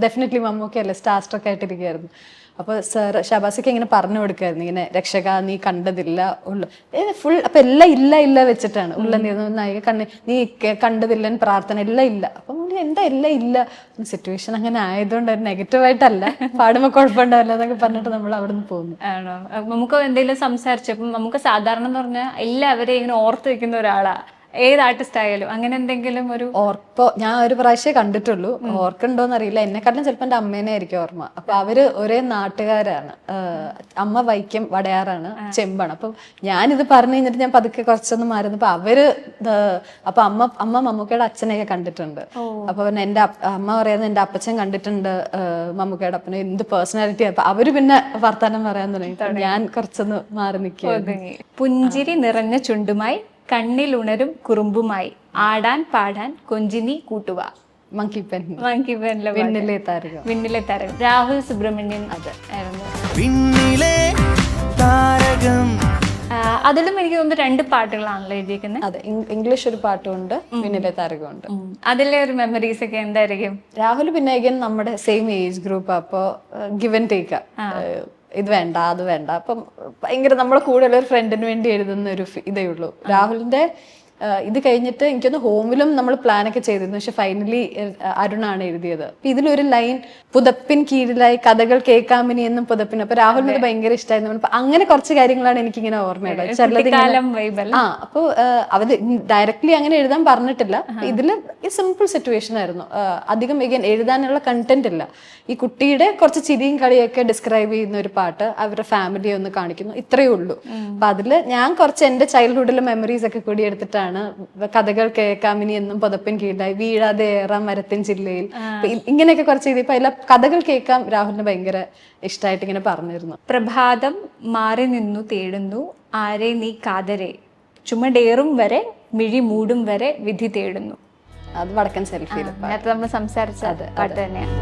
ഡെഫിനറ്റ്ലി മമ്മൂക്കയല്ലേ സ്റ്റാർസ്റ്റൊക്കെ ആയിട്ടിരിക്കുകയായിരുന്നു. അപ്പോൾ സാർ ഷാബാസിക്ക് ഇങ്ങനെ പറഞ്ഞു കൊടുക്കായിരുന്നു, ഇങ്ങനെ രക്ഷക നീ കണ്ടതില്ല ഉള്ളു ഫുൾ. അപ്പൊ എല്ലാം ഇല്ല വെച്ചിട്ടാണ് ഉള്ള നായിക നീ കണ്ടതില്ല പ്രാർത്ഥന എല്ലാം ഇല്ല. അപ്പൊ എന്താ എല്ലാം ഇല്ല, സിറ്റുവേഷൻ അങ്ങനെ ആയതുകൊണ്ട് നെഗറ്റീവായിട്ടല്ല, പാടുമ്പോൾ കുഴപ്പമുണ്ടാവില്ല എന്നൊക്കെ പറഞ്ഞിട്ട് നമ്മൾ അവിടെ നിന്ന് പോകുന്നു. ആണോ? നമുക്ക് എന്തെങ്കിലും സംസാരിച്ചപ്പം നമുക്ക് സാധാരണ എന്ന് പറഞ്ഞാൽ എല്ലാവരെയും ഇങ്ങനെ ഓർത്ത് വെക്കുന്ന ഒരാളാ, ഏത് ആർട്ടിസ്റ്റ് ആയാലും. അങ്ങനെ എന്തെങ്കിലും ഒരു ഞാൻ ഒരു പ്രാവശ്യമേ കണ്ടിട്ടുള്ളൂ, ഓർക്കുണ്ടോന്ന് അറിയില്ല. എന്നെക്കാട്ടിലും ചിലപ്പോൾ എൻ്റെ അമ്മേനെ ആയിരിക്കും ഓർമ്മ. അപ്പൊ അവര് ഒരേ നാട്ടുകാരാണ്. അമ്മ വൈക്കം വടയാറാണ്, ചെമ്പാണ്. അപ്പം ഞാനിത് പറഞ്ഞു കഴിഞ്ഞിട്ട് ഞാൻ പതുക്കെ കുറച്ചൊന്നും മാറുന്നപ്പോ അപ്പൊ അമ്മ മമ്മൂക്കയുടെ അച്ഛനെയൊക്കെ കണ്ടിട്ടുണ്ട്. അപ്പൊ എന്റെ അമ്മ പറയുന്നത് എന്റെ അപ്പച്ചൻ കണ്ടിട്ടുണ്ട് മമ്മൂക്കയുടെ അപ്പനെ, എന്ത് പേഴ്സണാലിറ്റി. അപ്പൊ അവര് പിന്നെ വർത്താനം പറയാൻ തുടങ്ങി. ഞാൻ കുറച്ചൊന്ന് മാറി നിൽക്കുക. പുഞ്ചിരി നിറഞ്ഞ ചുണ്ടുമായി കണ്ണിലുണരും കുറുമ്പുമായി ആടാൻ പാടാൻ കൊഞ്ചിനി കൂട്ടുക. മങ്കി പെൻ വിണ്ണിലെ താരകം രാഹുൽ സുബ്രഹ്മണ്യൻ. അത് ആയിരുന്നു. അതിലും എനിക്ക് തോന്നുന്നു 2 പാട്ടുകളാണല്ലോ എഴുതിയിരിക്കുന്നത്. അതെ, ഇംഗ്ലീഷ് ഒരു പാട്ടുമുണ്ട്, വിണ്ണിലെ താരകമുണ്ട്. അതിലെ ഒരു മെമ്മറീസ് ഒക്കെ എന്തായിരിക്കും? രാഹുൽ പിന്നെ നമ്മുടെ സെയിം ഏജ് ഗ്രൂപ്പ്. അപ്പോ ഗിവ് ആൻഡ് ടേക്ക്, ഇത് വേണ്ട അത് വേണ്ട. അപ്പം ഭയങ്കര നമ്മളെ കൂടുതൽ ഒരു ഫ്രണ്ടിന് വേണ്ടി എഴുതുന്ന ഒരു ഇതേ ഉള്ളൂ. രാഹുലിന്റെ ഇത് കഴിഞ്ഞിട്ട് എനിക്കൊന്ന് ഹോമിലും നമ്മൾ പ്ലാനൊക്കെ ചെയ്തിരുന്നു. പക്ഷെ ഫൈനലി അരുണാണ് എഴുതിയത്. അപ്പൊ ഇതിലൊരു ലൈൻ, പുതപ്പിൻ കീഴിലായി കഥകൾ കേൾക്കാമിനി എന്നും പുതപ്പിന്. അപ്പൊ രാഹുലിന് അത് ഭയങ്കര ഇഷ്ടമായിരുന്നു. അപ്പൊ അങ്ങനെ കുറച്ച് കാര്യങ്ങളാണ് എനിക്കിങ്ങനെ ഓർമ്മയുള്ളത്. അപ്പൊ അവര് ഡയറക്ട്ലി അങ്ങനെ എഴുതാൻ പറഞ്ഞിട്ടില്ല. ഇതില് സിമ്പിൾ സിറ്റുവേഷൻ ആയിരുന്നു. അധികം എഴുതാനുള്ള കണ്ടന്റ് ഇല്ല. ഈ കുട്ടിയുടെ കുറച്ച് ചിരിയും കളിയൊക്കെ ഡിസ്ക്രൈബ് ചെയ്യുന്ന ഒരു പാട്ട്, അവരുടെ ഫാമിലിയെ ഒന്ന് കാണിക്കുന്നു, ഇത്രയേ ഉള്ളൂ. അപ്പൊ അതില് ഞാൻ കുറച്ച് എന്റെ ചൈൽഡ്ഹുഡിലെ മെമ്മറീസ് ഒക്കെ കൂടി എടുത്തിട്ടാണ് കഥകൾ കേൾക്കാമിനി എന്നും പുതപ്പിൻ കീഴിലായി വീഴാതെ ഏറാം മരത്തിൻ ജില്ലയിൽ, ഇങ്ങനെയൊക്കെ കുറച്ച് ചെയ്തപ്പോ അതിലെ കഥകൾ കേൾക്കാൻ രാഹുലിന് ഭയങ്കര ഇഷ്ടമായിട്ട് ഇങ്ങനെ പറഞ്ഞിരുന്നു. പ്രഭാതം മാറി നിന്നു തേടുന്നു ആരെ നീ കാതരെ, ചുമടേറും വരെ മിഴി മൂടും വരെ വിധി തേടുന്നു. അത് വടക്കൻ സെൽഫിയിൽ നേരത്തെ നമ്മൾ സംസാരിച്ച പാട്ട് തന്നെയാണ്.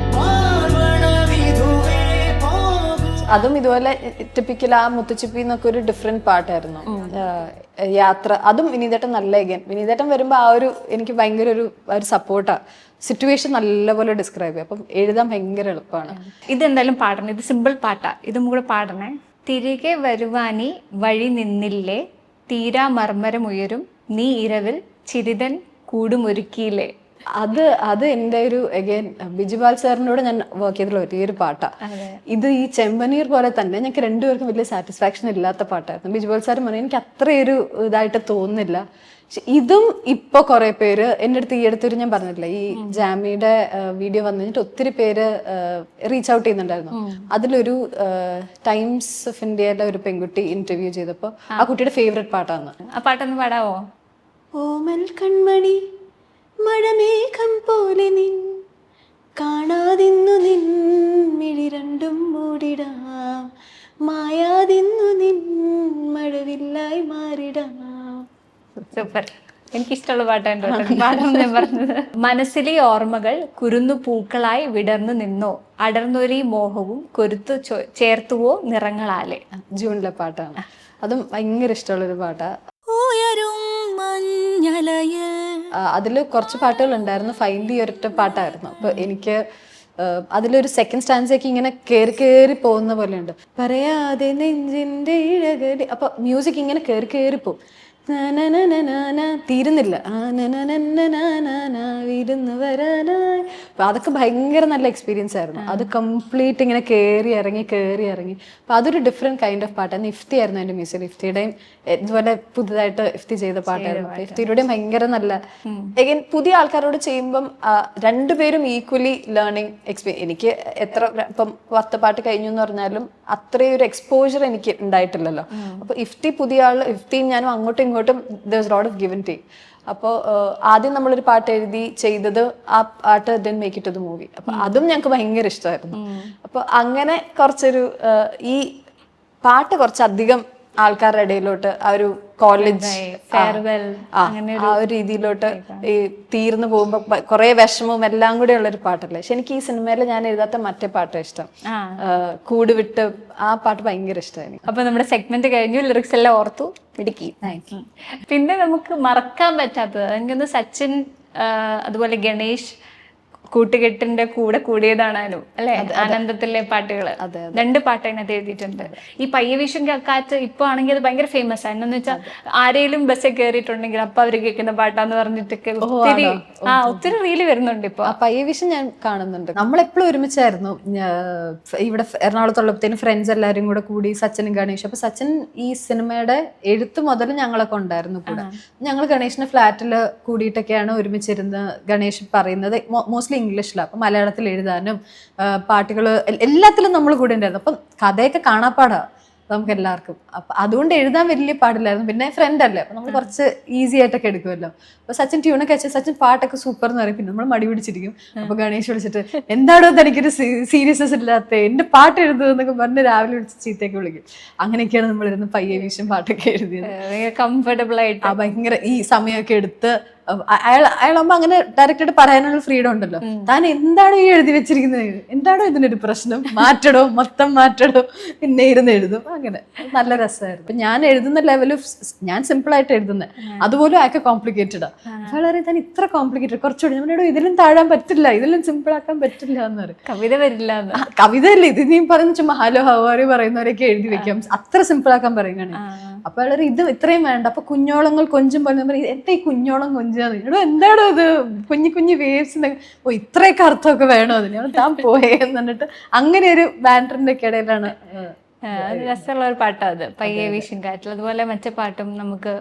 അതും ഇതുപോലെ ടിപ്പിക്കൽ ആ മുത്തുച്ചിപ്പി എന്നൊക്കെ ഒരു ഡിഫറെന്റ് പാട്ടായിരുന്നു. യാത്ര, അതും വിനീതേട്ടൻ നല്ല വിനീതേട്ടൻ വരുമ്പോ ആ ഒരു എനിക്ക് ഭയങ്കര ഒരു സപ്പോർട്ടാ. സിറ്റുവേഷൻ നല്ലപോലെ ഡിസ്ക്രൈബ് ചെയ്യും. അപ്പം എഴുതാൻ ഭയങ്കര എളുപ്പമാണ്. ഇതെന്തായാലും പാടണം, ഇത് സിമ്പിൾ പാട്ടാ, ഇതും കൂടെ പാടണേ. തിരികെ വരുവാനി വഴി നിന്നില്ലേ, തീരാ മർമ്മരമുയരും നീ ഇരവിൽ ചിരിതൻ കൂടുമൊരുക്കിയില്ലേ. അത് എൻ്റെ ഒരു അഗൈൻ ബിജുപാൽ സാറിനോട് ഞാൻ വർക്ക് ചെയ്തിട്ടുള്ള വലിയൊരു പാട്ടാണ് ഇത്. ഈ ചെമ്പനീർ പോലെ തന്നെ ഞങ്ങൾക്ക് രണ്ടുപേർക്കും വലിയ സാറ്റിസ്ഫാക്ഷൻ ഇല്ലാത്ത പാട്ടായിരുന്നു. ബിജുപാൽ സാർ പറഞ്ഞു എനിക്ക് അത്രയൊരു ഇതായിട്ട് തോന്നുന്നില്ല. പക്ഷെ ഇതും ഇപ്പൊ കുറെ പേര് എൻ്റെ അടുത്ത് ഈ അടുത്തൊരു ഞാൻ പറഞ്ഞിട്ടില്ല ഈ ജാമിയുടെ വീഡിയോ വന്നു കഴിഞ്ഞിട്ട് ഒത്തിരി പേര് റീച്ച് ഔട്ട് ചെയ്യുന്നുണ്ടായിരുന്നു. അതിലൊരു ടൈംസ് ഓഫ് ഇന്ത്യയിലെ ഒരു പെൺകുട്ടി ഇന്റർവ്യൂ ചെയ്തപ്പോൾ ആ കുട്ടിയുടെ ഫേവറേറ്റ് പാട്ടാണ്. ആ പാട്ടൊന്ന് പാടാവോ? ഓമൽ കൺമണി മഴമേഘം പോലെ നിൻ കാണാതിന്നു നിൻ മിഴി രണ്ടും മൂടിടാം മായാതിന്നു നിൻ മഴവില്ലായി മാറിടാം. സൂപ്പർ, എനിക്കിഷ്ടമുള്ള പാട്ടാണ് പാടാൻ ഞാൻ പറഞ്ഞത്. മനസ്സിലെ ഓർമ്മകൾ കുരുന്നു പൂക്കളായി വിടർന്നു നിന്നോ അടർന്നൊരീ മോഹവും കൊരുത്തു ചേർത്തുവോ നിറങ്ങളാലെ. ജൂണിലെ പാട്ടാണ്. അതും ഭയങ്കര ഇഷ്ടമുള്ളൊരു പാട്ടാണ്. അതിൽ കുറച്ച് പാട്ടുകൾ ഉണ്ടായിരുന്നു. ഫൈനലി ഒരൊറ്റ പാട്ടായിരുന്നു. അപ്പൊ എനിക്ക് അതിലൊരു സെക്കൻഡ് സ്റ്റാൻസൊക്കെ ഇങ്ങനെ കയറി പോകുന്ന പോലെ ഉണ്ട്. പറയാതെ നെഞ്ചിന്റെ ഇഴകടി. അപ്പൊ മ്യൂസിക് ഇങ്ങനെ കയറി പോകും. തീരുന്നില്ല. വിരുന്ന് വരാനായി. അപ്പൊ അതൊക്കെ ഭയങ്കര നല്ല എക്സ്പീരിയൻസ് ആയിരുന്നു. അത് കംപ്ലീറ്റ് ഇങ്ങനെ കയറി ഇറങ്ങി. അപ്പൊ അതൊരു ഡിഫറെന്റ് കൈൻഡ് ഓഫ് പാട്ടായിരുന്നു. ഇഫ്തി ആയിരുന്നു അതിന്റെ മ്യൂസിക്. ഇഫ്തിയുടെയും ഇതുപോലെ പുതുതായിട്ട് ഇഫ്തി ചെയ്ത പാട്ടായിരുന്നു. ഇഫ്തിയുടെയും ഭയങ്കര നല്ല. എഗൈൻ പുതിയ ആൾക്കാരോട് ചെയ്യുമ്പം രണ്ടുപേരും ഈക്വലി ലേണിംഗ് എക്സ്പീരിയൻസ്. എനിക്ക് എത്ര ഇപ്പം 10 പാട്ട് കഴിഞ്ഞു എന്ന് പറഞ്ഞാലും അത്രയൊരു എക്സ്പോഷർ എനിക്ക് ഉണ്ടായിട്ടില്ലല്ലോ. അപ്പൊ ഇഫ്തി പുതിയ ആള്, ഇഫ്തിയും ഞാനും അങ്ങോട്ടും ഇങ്ങോട്ടും there's a lot of give and take. അപ്പോൾ ആദ്യം നമ്മളൊരു പാട്ട് എഴുതി ചെയ്തത് ആ പാട്ട് then make it to the movie. അപ്പൊ അതും ഞങ്ങൾക്ക് ഭയങ്കര ഇഷ്ടമായിരുന്നു. അപ്പൊ അങ്ങനെ കുറച്ചൊരു ഈ പാട്ട് കുറച്ചധികം ആൾക്കാരുടെ ഇടയിലോട്ട് ആ ഒരു കോളേജ് ഫെയർവെൽ ആ ഒരു രീതിയിലോട്ട് ഈ തീർന്നു പോകുമ്പോ കുറെ വിഷമവും എല്ലാം കൂടെ ഉള്ളൊരു പാട്ടല്ലേ. പക്ഷെ എനിക്ക് ഈ സിനിമയിൽ ഞാൻ എഴുതാത്ത മറ്റേ പാട്ട് ഇഷ്ടം, കൂട് വിട്ട്. ആ പാട്ട് ഭയങ്കര ഇഷ്ടമായി. അപ്പൊ നമ്മുടെ സെഗ്മെന്റ് കഴിഞ്ഞു, ലിറിക്സ് എല്ലാം ഓർത്തു പിടിക്കി. പിന്നെ നമുക്ക് മറക്കാൻ പറ്റാത്തത് എനിക്കൊന്ന് സച്ചിൻ അതുപോലെ ഗണേഷ് കൂട്ടുകെട്ടിന്റെ കൂടെ കൂടിയതാണാനും അല്ലെ, ആനന്ദത്തിലെ പാട്ടുകള് 2 പാട്ട് അതിനകത്ത് എഴുതിയിട്ടുണ്ട്. ഈ പയ്യവിഷൻ കാറ്റ് ഇപ്പൊ ആണെങ്കിൽ അത് ഭയങ്കര ഫേമസ് ആണ്. എന്ന് വെച്ചാൽ ആരെങ്കിലും ബസ്സിൽ കയറിയിട്ടുണ്ടെങ്കിൽ അപ്പൊ അവര് കേൾക്കുന്ന പാട്ടാന്ന് പറഞ്ഞിട്ടൊക്കെ ഒത്തിരി റീല് വരുന്നുണ്ട് ഇപ്പൊ. പയ്യവിഷൻ ഞാൻ കാണുന്നുണ്ട്. നമ്മളെപ്പോഴും ഒരുമിച്ചായിരുന്നു ഇവിടെ എറണാകുളത്തുള്ളപ്പോഴത്തേനും ഫ്രണ്ട്സ് എല്ലാവരും കൂടെ കൂടി സച്ചിനും ഗണേഷും. അപ്പൊ സച്ചിൻ ഈ സിനിമയുടെ എഴുത്ത് മുതൽ ഞങ്ങളൊക്കെ ഉണ്ടായിരുന്നു കൂടെ. ഞങ്ങൾ ഗണേഷിന്റെ ഫ്ലാറ്റിൽ കൂടിയിട്ടൊക്കെയാണ് ഒരുമിച്ചിരുന്ന് ഗണേഷ് പറയുന്നത് മോസ്റ്റ്ലി ഇംഗ്ലീഷിലാണ്. അപ്പൊ മലയാളത്തിൽ എഴുതാനും പാട്ടുകൾ എല്ലാത്തിലും നമ്മൾ കൂടെ ഉണ്ടായിരുന്നു. അപ്പം കഥയൊക്കെ കാണാപ്പാടാ നമുക്ക് എല്ലാവർക്കും. അപ്പൊ അതുകൊണ്ട് എഴുതാൻ വലിയ പാടില്ലായിരുന്നു. പിന്നെ ഫ്രണ്ട് അല്ലേ, അപ്പൊ നമ്മൾ കുറച്ച് ഈസി ആയിട്ടൊക്കെ എടുക്കുമല്ലോ. അപ്പൊ സച്ചിൻ ട്യൂണൊക്കെ വെച്ചാൽ സച്ചിൻ പാട്ടൊക്കെ സൂപ്പർ എന്ന് പറയും. പിന്നെ നമ്മൾ മടി പിടിച്ചിരിക്കും. അപ്പൊ ഗണേഷ് വിളിച്ചിട്ട് എന്താണോ തനിക്കൊരു സീരിയസ്നെസ് ഇല്ലാത്ത എന്റെ പാട്ട് എഴുതുന്നൊക്കെ പറഞ്ഞ് രാവിലെ വിളിച്ച് ചീത്തയൊക്കെ വിളിക്കും. അങ്ങനെയൊക്കെയാണ് നമ്മളിരുന്ന് പയ്യെ വീശും പാട്ടൊക്കെ എഴുതിയത്. കംഫർട്ടബിൾ ആയിട്ട് ഭയങ്കര ഈ സമയമൊക്കെ എടുത്ത് അയാളാകുമ്പോ അങ്ങനെ ഡയറക്റ്റായിട്ട് പറയാനുള്ള ഫ്രീഡം ഉണ്ടല്ലോ. താൻ എന്താണോ ഈ എഴുതി വെച്ചിരിക്കുന്നത്, എന്താണോ ഇതിനൊരു പ്രശ്നം, മാറ്റടോ, മൊത്തം മാറ്റടോ, പിന്നെ ഇരുന്ന് എഴുതും. അങ്ങനെ നല്ല രസമായിരുന്നു. ഇപ്പൊ ഞാൻ എഴുതുന്ന ലെവല് ഞാൻ സിമ്പിൾ ആയിട്ട് എഴുതുന്നത്, അതുപോലും അയാൾക്ക് കോംപ്ലിക്കേറ്റഡാ. വളരെ താൻ ഇത്ര കോംപ്ലിക്കേറ്റഡ്, കുറച്ചുകൂടി നമ്മളോട് ഇതിലും താഴാൻ പറ്റില്ല, ഇതിലും സിമ്പിൾ ആക്കാൻ പറ്റില്ല എന്ന് പറയും. കവിത വരില്ല. കവിതയല്ലേ ഇത്, നീ പറയുന്ന ചുമ്മാ ഹലോ ഹവാറി പറയുന്നവരൊക്കെ എഴുതി വെക്കാം, അത്ര സിമ്പിൾ ആക്കാൻ പറയുകയാണ്. അപ്പൊ വളരെ ഇത് ഇത്രയും വേണ്ട. അപ്പൊ കുഞ്ഞോളങ്ങൾ കൊഞ്ചും പോലെ എന്താ ഈ കുഞ്ഞോളം കൊഞ്ചാന്ന്, എന്താണോ ഇത് കുഞ്ഞു കുഞ്ഞു വേവ്സ്, ഓ ഇത്രയൊക്കെ അർത്ഥമൊക്കെ വേണോ അതിന്, താൻ പോയെന്ന് പറഞ്ഞിട്ട് അങ്ങനെ ഒരു ബാൻഡറിന്റെ ഒക്കെ ഇടയിലാണ്. രസമുള്ള ഒരു പാട്ടാ അത്, പയ്യെ വീശും കാറ്റിൽ. അതുപോലെ മറ്റേ പാട്ടും നമുക്ക്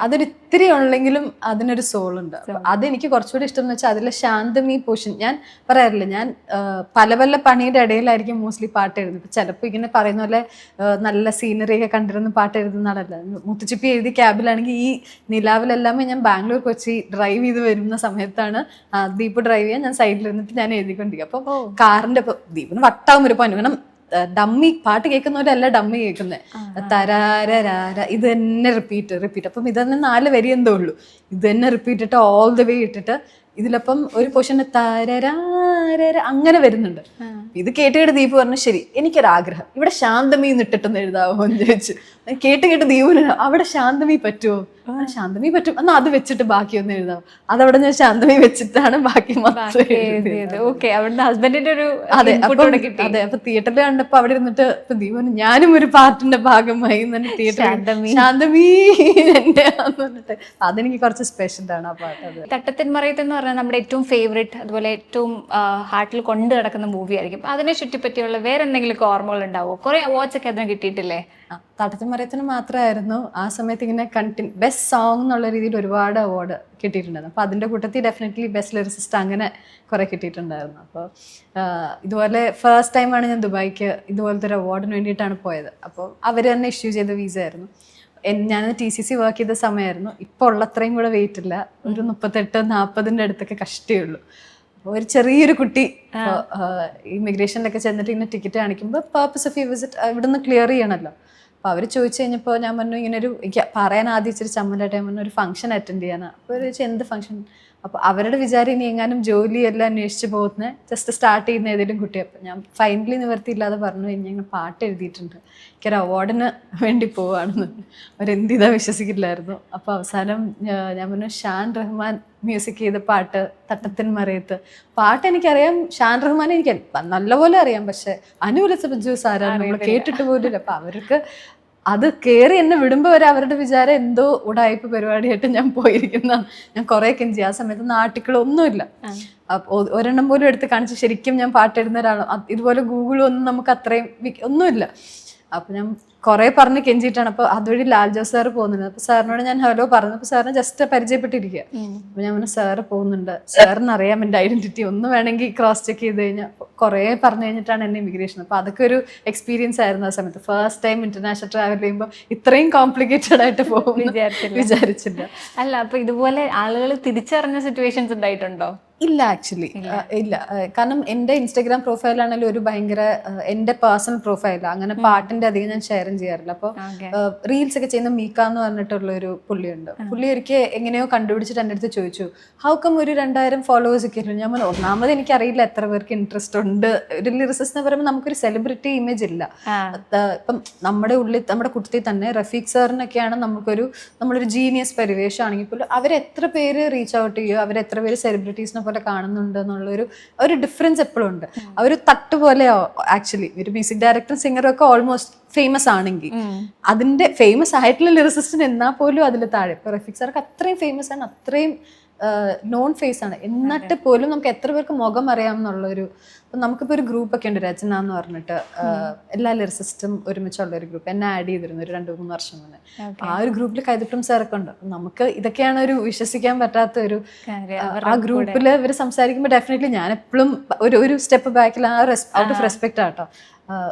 അതൊരു ഇത്തിരി ഉള്ളെങ്കിലും അതിനൊരു സോൾ ഉണ്ട്. അതെനിക്ക് കുറച്ചുകൂടി ഇഷ്ടം എന്ന് വെച്ചാൽ അതിലെ ശാന്തമീ പോഷൻ. ഞാൻ പറയാറില്ല, ഞാൻ പല പല പണിയുടെ ഇടയിലായിരിക്കും മോസ്റ്റ്ലി പാട്ട് എഴുതുന്നത്. ചിലപ്പോൾ ഇങ്ങനെ പറയുന്ന പോലെ നല്ല സീനറി ഒക്കെ കണ്ടിരുന്ന് പാട്ട് എഴുതുന്ന ആളല്ല. മുത്തുച്ചിപ്പി എഴുതി ക്യാബിലാണെങ്കിൽ ഈ നിലാവിലെല്ലാമേ ഞാൻ ബാംഗ്ലൂർ കൊച്ചി ഡ്രൈവ് ചെയ്ത് വരുന്ന സമയത്താണ് ദീപ് ഡ്രൈവ് ചെയ്യാൻ ഞാൻ സൈഡിലിരുന്നിട്ട് ഞാൻ എഴുതിക്കൊണ്ടിരിക്കും. അപ്പൊ കാറിന്റെ ദീപിന് വട്ടാവും ഒരു പനി, കാരണം ഡമ്മി പാട്ട് കേൾക്കുന്നവരല്ല ഡമ്മി കേൾക്കുന്നത്. തരാര ഇത് തന്നെ റിപ്പീറ്റ്. അപ്പം ഇതന്നെ 4 വരി എന്തോ ഉള്ളൂ, ഇത് തന്നെ റിപ്പീറ്റ് ഇട്ട് ഓൾ ദ വേ ഇട്ടിട്ട് ഇതിലപ്പം ഒരു പൊസിഷന് തരാര അങ്ങനെ വരുന്നുണ്ട്. ഇത് കേട്ട് ദീപ് പറഞ്ഞു ശരി എനിക്കൊരാഗ്രഹം, ഇവിടെ ശാന്തമീ ഇട്ടിട്ടൊന്ന് എഴുതാവോ എന്ന് ചോദിച്ചു. കേട്ട് ദീപിന് അവിടെ ശാന്തമീ പറ്റുമോ, ശാന്തമി പറ്റും എന്നാൽ അത് വെച്ചിട്ട് ബാക്കിയൊന്നും എഴുതാം. അതവിടെ ഞാൻ ശാന്തമി വെച്ചിട്ടാണ് ബാക്കി മൊത്തം എഴുതിയത്. ഓക്കെ, അവിടുന്ന് ഹസ്ബൻഡിന്റെ ഒരു അതെ അപ്പൊ തിയേറ്ററിൽ കണ്ടപ്പോ അവിടെ ഇരുന്നിട്ട് ദീപൻ ഞാനും ഒരു പാർട്ടിന്റെ ഭാഗമായി തിയേറ്ററിൽ ശാന്തമീ എന്റെ പറഞ്ഞിട്ട് അതെനിക്ക് കുറച്ച് സ്പെഷ്യലാണ് ആ പാട്ട്. അത് തട്ടത്തിൻ മറയത്ത് എന്ന് പറഞ്ഞാൽ നമ്മുടെ ഏറ്റവും ഫേവറേറ്റ്, അതുപോലെ ഏറ്റവും ഹാർട്ടിൽ കൊണ്ടു കിടക്കുന്ന മൂവി ആയിരിക്കും. അതിനെ ചുറ്റിപ്പറ്റിയുള്ള വേറെ എന്തെങ്കിലും ഓർമ്മകൾ ഉണ്ടാവോ? കുറെ അവാർഡ്സ് ഒക്കെ അതിന് കിട്ടിയിട്ടില്ലേ? തട്ടത്തിൻ മറയത്തിന് മാത്രമായിരുന്നു ആ സമയത്ത് ഇങ്ങനെ ബെസ്റ്റ് സോങ് എന്നുള്ള രീതിയിൽ ഒരുപാട് അവാർഡ് കിട്ടിയിട്ടുണ്ടായിരുന്നു. അപ്പോൾ അതിൻ്റെ കൂട്ടത്തിൽ ഡെഫിനറ്റ്ലി ബെസ്റ്റ് ലിറിസിസ്റ്റ് അങ്ങനെ കുറേ കിട്ടിയിട്ടുണ്ടായിരുന്നു. അപ്പോൾ ഇതുപോലെ ഫസ്റ്റ് ടൈമാണ് ഞാൻ ദുബായിക്ക് ഇതുപോലത്തെ ഒരു അവാർഡിന് വേണ്ടിയിട്ടാണ് പോയത്. അപ്പോൾ അവർ തന്നെ ഇഷ്യൂ ചെയ്ത വീസ ആയിരുന്നു. ഞാൻ TCC വർക്ക് ചെയ്ത സമയമായിരുന്നു. ഇപ്പോൾ ഉള്ളത്രയും കൂടെ വെയിറ്റ് ഇല്ല, ഒരു 38-40 അടുത്തൊക്കെ കഷ്ടേ ഉള്ളൂ. അപ്പോൾ ഒരു ചെറിയൊരു കുട്ടി ഇമിഗ്രേഷനിലൊക്കെ ചെന്നിട്ട് ഇങ്ങനെ ടിക്കറ്റ് കാണിക്കുമ്പോൾ പർപ്പസ് ഓഫ് യു വിസിറ്റ് ഇവിടുന്ന് ക്ലിയർ ചെയ്യണമല്ലോ. അപ്പോൾ അവർ ചോദിച്ചു കഴിഞ്ഞപ്പോൾ ഞാൻ പറഞ്ഞു ഇങ്ങനെ എനിക്ക് പറയാൻ ആദ്യം ഇച്ചിരി ചമ്മലായിട്ട് ഞാൻ പറഞ്ഞു ഒരു ഫംഗ്ഷൻ അറ്റൻഡ് ചെയ്യാനാണ്. അപ്പോൾ അവർ ചോദിച്ചാൽ എന്ത് ഫംഗ്ഷൻ? അപ്പോൾ അവരുടെ വിചാരം ഇനി എങ്ങാനും ജോലിയെല്ലാം അന്വേഷിച്ച് പോകുന്ന ജസ്റ്റ് സ്റ്റാർട്ട് ചെയ്യുന്ന ഏതെങ്കിലും കുട്ടി. അപ്പോൾ ഞാൻ ഫൈനലി നിവർത്തിയില്ലാതെ പറഞ്ഞു ഞങ്ങൾ പാട്ട് എഴുതിയിട്ടുണ്ട്, എനിക്കൊരു അവാർഡിന് വേണ്ടി പോവുകയാണെന്ന്. അവരെന്തിതാ വിശ്വസിക്കില്ലായിരുന്നു. അപ്പോൾ അവസാനം ഞാൻ പറഞ്ഞു ഷാൻ റഹ്മാൻ മ്യൂസിക് ചെയ്ത പാട്ട് തട്ടത്തിൻ മറയത്ത്. പാട്ട് എനിക്കറിയാം, ഷാൻ റഹ്മാൻ എനിക്ക് നല്ലപോലെ അറിയാം, പക്ഷെ അനു സാരാണ് നമ്മൾ കേട്ടിട്ട് പോലും. അപ്പം അവർക്ക് അത് കയറി എന്നെ വിടുമ്പോൾ വരെ അവരുടെ വിചാരം എന്തോ ഉടായ്പ പരിപാടിയായിട്ട് ഞാൻ പോയിരിക്കുന്ന. ഞാൻ കുറേ കെഞ്ചി. ആ സമയത്ത് നാട്ടിക്കളൊന്നുമില്ല, ഒരെണ്ണം പോലും എടുത്ത് കാണിച്ച് ശരിക്കും ഞാൻ പാട്ടെഴുതുന്ന ഒരാളാണ്. ഇതുപോലെ ഗൂഗിളൊന്നും നമുക്ക് അത്രയും ഒന്നുമില്ല. അപ്പം ഞാൻ കുറേ പറഞ്ഞ് കെഞ്ചിയിട്ടാണ്. അപ്പോൾ അതുവഴി ലാൽ ജോസ് സാറ് പോകുന്നുണ്ട്. അപ്പോൾ സാറിനോട് ഞാൻ ഹലോ പറഞ്ഞു. അപ്പോൾ സാറിന് ജസ്റ്റ് പരിചയപ്പെട്ടിരിക്കുക. അപ്പോൾ ഞാൻ പറഞ്ഞു സാറ് പോകുന്നുണ്ട്, സാറിന് അറിയാം എൻ്റെ ഐഡന്റിറ്റി, ഒന്ന് വേണമെങ്കിൽ ക്രോസ് ചെക്ക് ചെയ്ത് കഴിഞ്ഞാൽ. കുറേ പറഞ്ഞു കഴിഞ്ഞിട്ടാണ് എന്നെ ഇമിഗ്രേഷൻ. അപ്പോൾ അതൊക്കെ ഒരു എക്സ്പീരിയൻസ് ആയിരുന്നു ആ സമയത്ത്. ഫസ്റ്റ് ടൈം ഇന്റർനാഷണൽ ട്രാവൽ ചെയ്യുമ്പോൾ ഇത്രയും കോംപ്ലിക്കേറ്റഡ് ആയിട്ട് പോകും വിചാരിച്ചില്ല. അല്ല, അപ്പോൾ ഇതുപോലെ ആളുകൾ തിരിച്ചറിഞ്ഞ സിറ്റുവേഷൻസ് ഉണ്ടായിട്ടുണ്ടോ? ഇല്ല, ആക്ച്വലി ഇല്ല. കാരണം എൻ്റെ ഇൻസ്റ്റാഗ്രാം പ്രൊഫൈലാണെങ്കിലും ഒരു ഭയങ്കര എൻ്റെ പേഴ്സണൽ പ്രൊഫൈലാണ്, അങ്ങനെ പാട്ടിൻ്റെ അധികം ഞാൻ ഷെയറും ചെയ്യാറില്ല. അപ്പോൾ റീൽസ് ഒക്കെ ചെയ്യുന്ന മീക്ക എന്ന് പറഞ്ഞിട്ടുള്ള ഒരു പുള്ളിയുണ്ട്. പുള്ളി ഒരിക്കൽ എങ്ങനെയോ കണ്ടുപിടിച്ചിട്ട് എൻ്റെ അടുത്ത് ചോദിച്ചു ഹൗ കം ഒരു 2000 ഫോളോവേഴ്സ് ഒക്കെ ഇല്ല. ഞാൻ ഒന്നാമത് എനിക്കറിയില്ല എത്ര പേർക്ക് ഇൻട്രസ്റ്റ് ഉണ്ട്. ഒരു ലിറിസിസ്റ്റ് എന്ന് പറയുമ്പോൾ നമുക്കൊരു സെലിബ്രിറ്റി ഇമേജ് ഇല്ല. ഇപ്പം നമ്മുടെ ഉള്ളിൽ നമ്മുടെ കുട്ടത്തിൽ തന്നെ റഫീഖ് സാറിനൊക്കെയാണ് നമ്മളൊരു ജീനിയസ് പരിവേഷമാണെങ്കിൽ പോലും അവരെത്ര പേര് റീച്ച് ഔട്ട് ചെയ്യുമോ, അവരെത്ര പേര് സെലിബ്രിറ്റീസിനെ പോലെ കാണുന്നുണ്ട് എന്നുള്ളൊരു ഡിഫറൻസ് എപ്പോഴും ഉണ്ട്. അവർ തട്ടുപോലെയോ ആക്ച്വലി ഒരു മ്യൂസിക് ഡയറക്ടറും സിംഗറും ഒക്കെ ഓൾമോസ്റ്റ് ഫേമസ് ആണെങ്കിൽ അതിന്റെ ഫേമസ് ആയിട്ടുള്ള ലിറിസിസ്റ്റിന് എന്നാൽ പോലും അതിൽ താഴെ. ഇപ്പൊ റഫീഖ് സാർക്ക് അത്രയും ഫേമസ് ആണ്, അത്രയും നോൺ ഫേസ് ആണ്, എന്നിട്ട് പോലും നമുക്ക് എത്ര പേർക്ക് മുഖം അറിയാം എന്നുള്ളൊരു. നമുക്കിപ്പോൾ ഒരു ഗ്രൂപ്പൊക്കെ ഉണ്ട് രചന എന്ന് പറഞ്ഞിട്ട്, എല്ലാ ലിറിസിസ്റ്റും ഒരുമിച്ചുള്ള ഒരു ഗ്രൂപ്പ്. എന്നെ ആഡ് ചെയ്തിരുന്നു ഒരു 2-3 വർഷം മുന്നേ. ആ ഒരു ഗ്രൂപ്പിൽ കൈതട്ടും സാറൊക്കെ ഉണ്ട്. നമുക്ക് ഇതൊക്കെയാണ് ഒരു വിശ്വസിക്കാൻ പറ്റാത്ത ഒരു. ആ ഗ്രൂപ്പിൽ ഇവർ സംസാരിക്കുമ്പോൾ ഡെഫിനറ്റ്ലി ഞാൻ എപ്പോഴും ഒരു സ്റ്റെപ്പ് ബാക്കിൽ ഔട്ട് ഓഫ് റെസ്പെക്റ്റ് ആട്ടോ.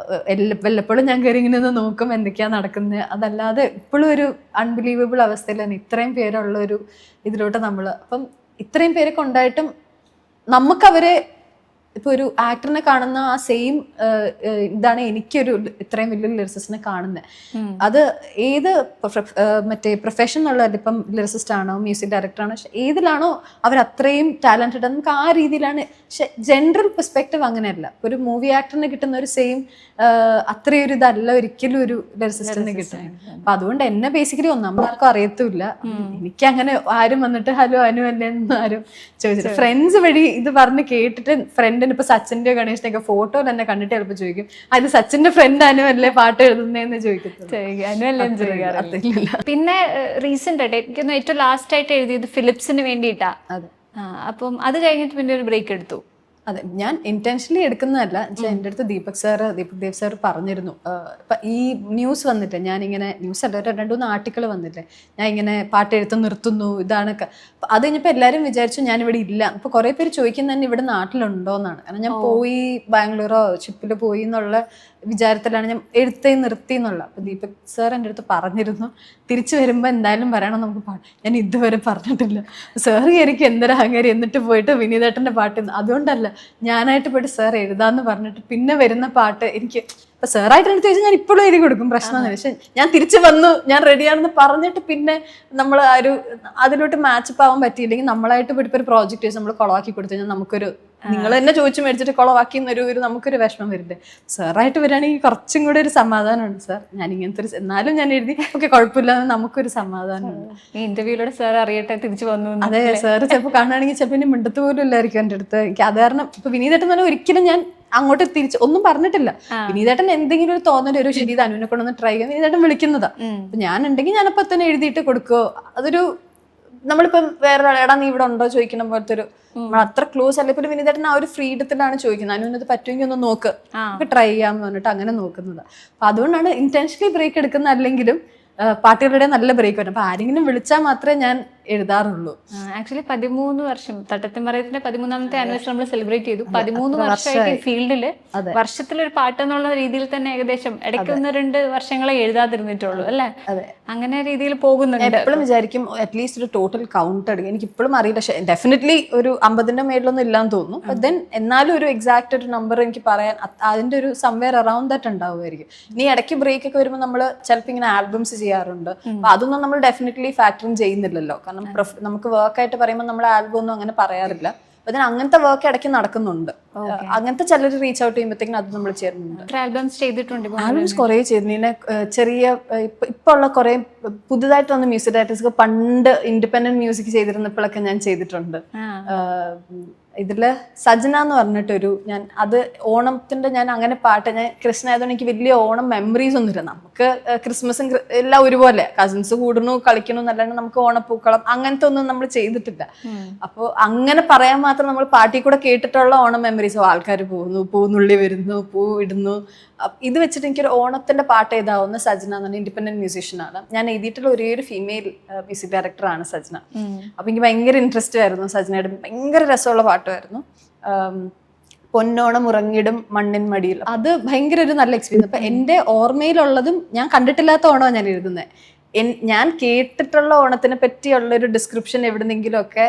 വല്ലപ്പോഴും ഞാൻ കയറി ഇങ്ങനെ ഒന്ന് നോക്കും എന്തൊക്കെയാണ് നടക്കുന്നത്. അതല്ലാതെ ഇപ്പോഴും ഒരു അൺബിലീവബിൾ അവസ്ഥയിൽ തന്നെ ഇത്രയും പേരുള്ള ഒരു ഇതിലോട്ട് നമ്മൾ. അപ്പം ഇത്രയും പേരൊക്കെ ഉണ്ടായിട്ടും നമുക്കവരെ ഇപ്പൊ ഒരു ആക്ടറിനെ കാണുന്ന ആ സെയിം ഇതാണ് എനിക്കൊരു ഇത്രയും വലിയ ലിറിസിസ്റ്റിനെ കാണുന്നത്. അത് ഏത് മറ്റേ പ്രൊഫഷൻ ഉള്ളത്, ഇപ്പം ലിറിസിസ്റ്റ് ആണോ മ്യൂസിക് ഡയറക്ടർ ആണോ ഏതിലാണോ അവർ അത്രയും ടാലന്റഡ്, നമുക്ക് ആ രീതിയിലാണ്. പക്ഷെ ജനറൽ പെർസ്പെക്റ്റീവ് അങ്ങനെയല്ല. ഒരു മൂവി ആക്ടറിന് കിട്ടുന്ന ഒരു സെയിം അത്രയൊരു ഇതല്ല ഒരിക്കലും ഒരു ലിറിസിസ്റ്റിന് കിട്ടുന്നത്. അപ്പൊ അതുകൊണ്ട് എന്നെ ബേസിക്കലി ഒന്നാമതാർക്കും അറിയത്തുമില്ല. എനിക്ക് അങ്ങനെ ആരും വന്നിട്ട് ഹലോ അനു അല്ലേ എന്ന് ആരും ചോദിച്ചിട്ട്, ഫ്രണ്ട്സ് വഴി ഇത് പറഞ്ഞ് കേട്ടിട്ട് ഫ്രണ്ടിന് ഇപ്പൊ സച്ചിന്റെ ഗണേഷിന്റെ ഒക്കെ ഫോട്ടോ തന്നെ കണ്ടിട്ട് ചിലപ്പോൾ ചോദിക്കും അത് സച്ചിന്റെ ഫ്രണ്ട് അനു അല്ലേ പാട്ട് എഴുതുന്നതെന്ന് ചോദിക്കുന്നത്. പിന്നെ റീസെന്റ് ആയിട്ട് എനിക്കൊന്ന് ഏറ്റവും ലാസ്റ്റ് ആയിട്ട് എഴുതിയത് ഫിലിപ്സിന് വേണ്ടിയിട്ടാ. അപ്പം അത് കഴിഞ്ഞിട്ട് പിന്നെ ഒരു ബ്രേക്ക് എടുത്തു. അതെ, ഞാൻ ഇന്റൻഷനലി എടുക്കുന്നതല്ല. എൻ്റെ അടുത്ത് ദീപക് ദേവ് സാർ പറഞ്ഞിരുന്നു, ഇപ്പം ഈ ന്യൂസ് വന്നിട്ട് ഞാനിങ്ങനെ ന്യൂസ് അല്ല 2-3 ആർട്ടിക്കിൾ വന്നില്ലേ ഞാൻ ഇങ്ങനെ പാട്ട് എഴുത്ത് നിർത്തുന്നു ഇതാണൊക്കെ. അത് കഴിഞ്ഞപ്പോൾ എല്ലാവരും വിചാരിച്ചു ഞാനിവിടെ ഇല്ല. അപ്പോൾ കുറേ പേര് ചോദിക്കുന്നത് തന്നെ ഇവിടെ നാട്ടിലുണ്ടോ എന്നാണ്. കാരണം ഞാൻ പോയി ബാംഗ്ലൂരോ ഷിപ്പിൽ പോയി എന്നുള്ള വിചാരത്തിലാണ് ഞാൻ എഴുത്തേ നിർത്തി എന്നുള്ള. അപ്പോൾ ദീപക് സാർ എൻ്റെ അടുത്ത് പറഞ്ഞിരുന്നു തിരിച്ചു വരുമ്പോൾ എന്തായാലും പറയണം നമുക്ക് പാട്ട്. ഞാൻ ഇതുവരെ പറഞ്ഞിട്ടില്ല. സാർ എനിക്ക് എന്തൊരു അഹങ്കാരി, എന്നിട്ട് പോയിട്ട് വിനീതേട്ടൻ്റെ പാട്ട്. അതുകൊണ്ടല്ല, ഞാനായിട്ട് പോയിട്ട് സാർ എഴുതാമെന്ന് പറഞ്ഞിട്ട് പിന്നെ വരുന്ന പാട്ട് എനിക്ക് ഇപ്പൊ സാറായിട്ട് എടുത്ത് ചോദിച്ചാൽ ഞാൻ ഇപ്പോഴും എഴുതി കൊടുക്കും, പ്രശ്നമൊന്നുമില്ല. പക്ഷെ ഞാൻ തിരിച്ചു വന്നു, ഞാൻ റെഡിയാണെന്ന് പറഞ്ഞിട്ട് പിന്നെ നമ്മൾ ആ ഒരു അതിലോട്ട് മാച്ചപ്പ് ആവാൻ പറ്റിയില്ലെങ്കിൽ നമ്മളായിട്ട് ഇപ്പൊ ഒരു പ്രോജക്റ്റ് നമ്മൾ കൊളവാക്കി കൊടുത്തു കഴിഞ്ഞാൽ നമുക്കൊരു നിങ്ങൾ തന്നെ ചോദിച്ചു മേടിച്ചിട്ട് കൊളവാക്കി എന്നൊരു നമുക്കൊരു വിഷമം വരില്ലേ. സാറായിട്ട് വരികയാണെങ്കിൽ കുറച്ചും കൂടെ ഒരു സമാധാനമുണ്ട്. സാർ ഞാൻ ഇങ്ങനത്തെ ഒരു എന്നാലും ഞാൻ എഴുതി ഓക്കെ കുഴപ്പമില്ല, നമുക്കൊരു സമാധാനമുണ്ട്. ഈ ഇന്റർവ്യൂലൂടെ സാർ അറിയട്ടെ തിരിച്ചു വന്നു. അതെ, സാറ് ചിലപ്പോൾ കാണുകയാണെങ്കിൽ ചിലപ്പോൾ ഇനി മിണ്ടത്ത് പോലും ഇല്ലായിരിക്കും എൻ്റെ അടുത്ത്. എനിക്ക് അത് കാരണം ഇപ്പൊ വിനീതേട്ടൻ തന്നെ ഒരിക്കലും ഞാൻ അങ്ങോട്ട് തിരിച്ച് ഒന്നും പറഞ്ഞിട്ടില്ല. വിനീതേട്ടൻ എന്തെങ്കിലും ഒരു തോന്നൽ ഒരു ശരി ഇത് അനുവിനെ കൊണ്ടൊന്ന് ട്രൈ ചെയ്യാൻ വിനീതേട്ടൻ വിളിക്കുന്നതാ. അപ്പൊ ഞാൻ ഉണ്ടെങ്കിൽ ഞാനപ്പോ തന്നെ എഴുതിയിട്ട് കൊടുക്കുവോ. അതൊരു നമ്മളിപ്പം വേറെ എടാ നീ ഇവിടെ ഉണ്ടോ ചോദിക്കുന്ന പോലത്തെ ഒരു അത്ര ക്ലോസ് അല്ല. ഇപ്പൊ വിനീതേട്ടൻ ആ ഒരു ഫ്രീഡത്തിലാണ് ചോദിക്കുന്നത്, അനുവിനത് പറ്റുമെങ്കിൽ ഒന്ന് നോക്ക്, ട്രൈ ചെയ്യാന്ന് പറഞ്ഞിട്ട് അങ്ങനെ നോക്കുന്നത്. അപ്പൊ അതുകൊണ്ടാണ് ഇന്റൻഷനലി ബ്രേക്ക് എടുക്കുന്ന. അല്ലെങ്കിലും പാട്ടുകളുടെ നല്ല ബ്രേക്ക് വരും. അപ്പൊ ആരെങ്കിലും വിളിച്ചാൽ മാത്രമേ ഞാൻ എഴുതാറുള്ളൂ. ആക്ച്വലി 13 വർഷം തട്ടത്തിമറയത്തിന്റെ 13ാമത്തെ ആനിവേഴ്സറി നമ്മൾ സെലിബ്രേറ്റ് ചെയ്തു. 13 വർഷമായിട്ട് ഈ ഫീൽഡില് വർഷത്തിലൊരു പാട്ട് എന്നുള്ള രീതിയിൽ തന്നെ ഏകദേശം ഇടയ്ക്ക് 1-2 വർഷങ്ങളെ എഴുതാതിരുന്നിട്ടുള്ളൂ അല്ലെ. അങ്ങനെ രീതിയിൽ പോകുന്നുണ്ട്. എപ്പോഴും വിചാരിക്കും അറ്റ്ലീസ്റ്റ് ഒരു ടോട്ടൽ കൗണ്ട് എടുക്കും. എനിക്ക് ഇപ്പോഴും അറിയില്ല, പക്ഷെ ഡെഫിനറ്റ്ലി ഒരു 50ന്റെ മേളിലൊന്നും ഇല്ലാന്ന് തോന്നുന്നു. ബട്ട് ദെൻ എന്നാലും ഒരു എക്സാക്ട് ഒരു നമ്പർ എനിക്ക് പറയാൻ അതിന്റെ ഒരു സംവെയർ അറൌണ്ട് ദാറ്റ് ഉണ്ടാവുമായിരിക്കും. ഇനി ഇടയ്ക്ക് ബ്രേക്ക് ഒക്കെ വരുമ്പോൾ നമ്മൾ ചിലപ്പോൾ ഇങ്ങനെ ആൽബംസ് ചെയ്യാറുണ്ട്. അപ്പൊ അതൊന്നും നമ്മൾ ഡെഫിനറ്റ്ലി ഫാക്ടറിങ് ചെയ്യുന്നില്ലല്ലോ. കാരണം നമുക്ക് വർക്കായിട്ട് പറയുമ്പോൾ നമ്മൾ ആൽബം ഒന്നും അങ്ങനെ പറയാറില്ല. അതിന് അങ്ങനത്തെ വർക്ക് ഇടയ്ക്ക് നടക്കുന്നുണ്ട്. അങ്ങനത്തെ ചിലർ റീച്ച് ഔട്ട് ചെയ്യുമ്പോഴത്തേക്കും അത് നമ്മൾ ചേരുന്നുണ്ട്. ആൽബംസ് കുറെ ചെയ്തു. ഇങ്ങനെ ചെറിയ ഇപ്പൊ ഉള്ള കുറെ പുതുതായിട്ട് വന്ന മ്യൂസിക് ഡയറക്ടേഴ്സ് പണ്ട് ഇൻഡിപെൻഡന്റ് മ്യൂസിക് ചെയ്തിരുന്നപ്പോഴൊക്കെ ഞാൻ ചെയ്തിട്ടുണ്ട്. ഇതില് സജന എന്ന് പറഞ്ഞിട്ടൊരു ഞാൻ അത് ഓണത്തിന്റെ ഞാൻ അങ്ങനെ പാട്ട് ഞാൻ കൃഷ്ണനായതുകൊണ്ട് എനിക്ക് വലിയ ഓണം മെമ്മറീസ് ഒന്നുമില്ല. നമുക്ക് ക്രിസ്മസും എല്ലാം ഒരുപോലെ കസിൻസ് കൂടുന്നു കളിക്കണു എന്നല്ലാണ്ട് നമുക്ക് ഓണപ്പൂക്കളം അങ്ങനത്തെ ഒന്നും നമ്മൾ ചെയ്തിട്ടില്ല. അപ്പോൾ അങ്ങനെ പറയാൻ മാത്രം നമ്മൾ പാട്ടിൽ കൂടെ കേട്ടിട്ടുള്ള ഓണം മെമ്മറീസ്. ആൾക്കാർ പോകുന്നു, പൂന്നുള്ളി വരുന്നു, പൂ ഇടുന്നു. ഇത് വെച്ചിട്ട് എനിക്കൊരു ഓണത്തിന്റെ പാട്ട് എഴുതാവുന്ന സജന എന്ന് പറഞ്ഞ ഇൻഡിപെൻഡന്റ് മ്യൂസീഷ്യനാണ്. ഞാൻ എഴുതിയിട്ടുള്ള ഒരേ ഒരു ഫീമെയിൽ മ്യൂസിക് ഡയറക്ടറാണ് സജന. അപ്പൊ എനിക്ക് ഭയങ്കര ഇൻട്രസ്റ്റ് ആയിരുന്നു സജനയുടെ. ഭയങ്കര രസമുള്ള പാട്ടുമായിരുന്നു. പൊന്നോണം ഉറങ്ങിടും മണ്ണിൻ മടിയിൽ. അത് ഭയങ്കര ഒരു നല്ല എക്സ്പീരിയൻസ്. അപ്പൊ എന്റെ ഓർമ്മയിലുള്ളതും ഞാൻ കണ്ടിട്ടില്ലാത്ത ഓണമാണ് ഞാൻ എഴുതുന്നത്. ഞാൻ കേട്ടിട്ടുള്ള ഓണത്തിനെ പറ്റിയുള്ള ഒരു ഡിസ്ക്രിപ്ഷൻ എവിടെന്നെങ്കിലും ഒക്കെ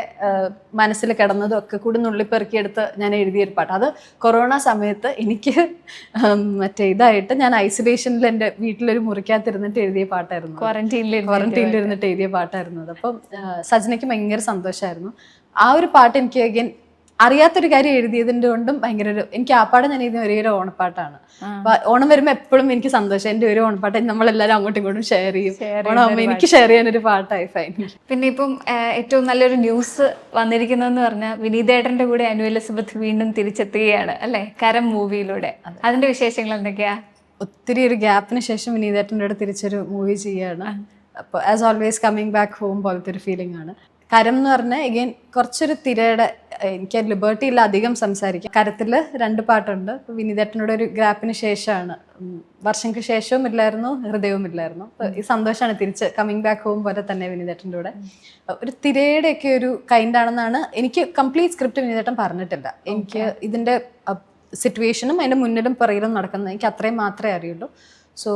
മനസ്സിൽ കിടന്നതും ഒക്കെ കൂടി നുള്ളിപ്പെറുക്കിയെടുത്ത് ഞാൻ എഴുതിയൊരു പാട്ട്. അത് കൊറോണ സമയത്ത് എനിക്ക് മറ്റേ ഇതായിട്ട് ഞാൻ ഐസൊലേഷനിൽ എൻ്റെ വീട്ടിലൊരു മുറിക്കകത്തിരുന്നിട്ട് എഴുതിയ പാട്ടായിരുന്നു. ക്വാറന്റൈനിൽ ഇരുന്നിട്ട് എഴുതിയ പാട്ടായിരുന്നു അത്. അപ്പം സജനയ്ക്ക് ഭയങ്കര സന്തോഷമായിരുന്നു. ആ ഒരു പാട്ട് എനിക്ക് അഗൈൻ അറിയാത്തൊരു കാര്യം എഴുതിയതിൻ്റെ കൊണ്ടും ഭയങ്കര ഒരു എനിക്ക് ആ പാട്ട് ഞാൻ എഴുതിയ ഒരേ ഒരു ഓണപ്പാട്ടാണ്. അപ്പൊ ഓണം വരുമ്പോൾ എപ്പോഴും എനിക്ക് സന്തോഷം. എൻ്റെ ഒരു ഓണപ്പാട്ട് നമ്മളെല്ലാവരും അങ്ങോട്ടും ഇങ്ങോട്ടും ഷെയർ ചെയ്യും. ഓണമാകുമ്പോൾ എനിക്ക് ഷെയർ ചെയ്യാനൊരു പാട്ടായി ഫൈൻ. പിന്നെ ഇപ്പം ഏറ്റവും നല്ലൊരു ന്യൂസ് വന്നിരിക്കുന്നതെന്ന് പറഞ്ഞാൽ വിനീതേട്ടന്റെ കൂടെ അനു എലിസബത്ത് വീണ്ടും തിരിച്ചെത്തുകയാണ് അല്ലെ, കരം മൂവിയിലൂടെ. അതിന്റെ വിശേഷങ്ങൾ എന്തൊക്കെയാ? ഒത്തിരി ഒരു ഗ്യാപ്പിന് ശേഷം വിനീതേട്ടൻ്റെ കൂടെ തിരിച്ചൊരു മൂവി ചെയ്യാണ്. അപ്പോൾ as always coming back home പോലത്തെ ഒരു ഫീലിംഗ് ആണ്. കരം എന്ന് പറഞ്ഞാൽ എഗെയിൻ കുറച്ചൊരു തിരയുടെ എനിക്ക് ലിബർട്ടി ഇല്ല അധികം സംസാരിക്കാം. കരത്തിൽ 2 പാട്ടുണ്ട്. വിനീതേട്ടനോട് ഒരു ഗ്യാപ്പിന് ശേഷമാണ്. വർഷങ്ങൾക്ക് ശേഷവും ഇല്ലായിരുന്നു, ഹൃദയവും ഇല്ലായിരുന്നു. ഈ സന്തോഷമാണ് തിരിച്ച് കമ്മിങ് ബാക്ക് ഹോം പോലെ തന്നെ വിനീതേട്ടൻ്റെ കൂടെ. ഒരു തിരയുടെ ഒക്കെ ഒരു കൈൻഡാണെന്നാണ് എനിക്ക് കംപ്ലീറ്റ് സ്ക്രിപ്റ്റ് വിനീതേട്ടൻ പറഞ്ഞിട്ടില്ല. എനിക്ക് ഇതിൻ്റെ സിറ്റുവേഷനും അതിൻ്റെ മുന്നിലും പുറകിലും നടക്കുന്നത് എനിക്ക് അത്രയും മാത്രമേ അറിയുള്ളൂ. സോ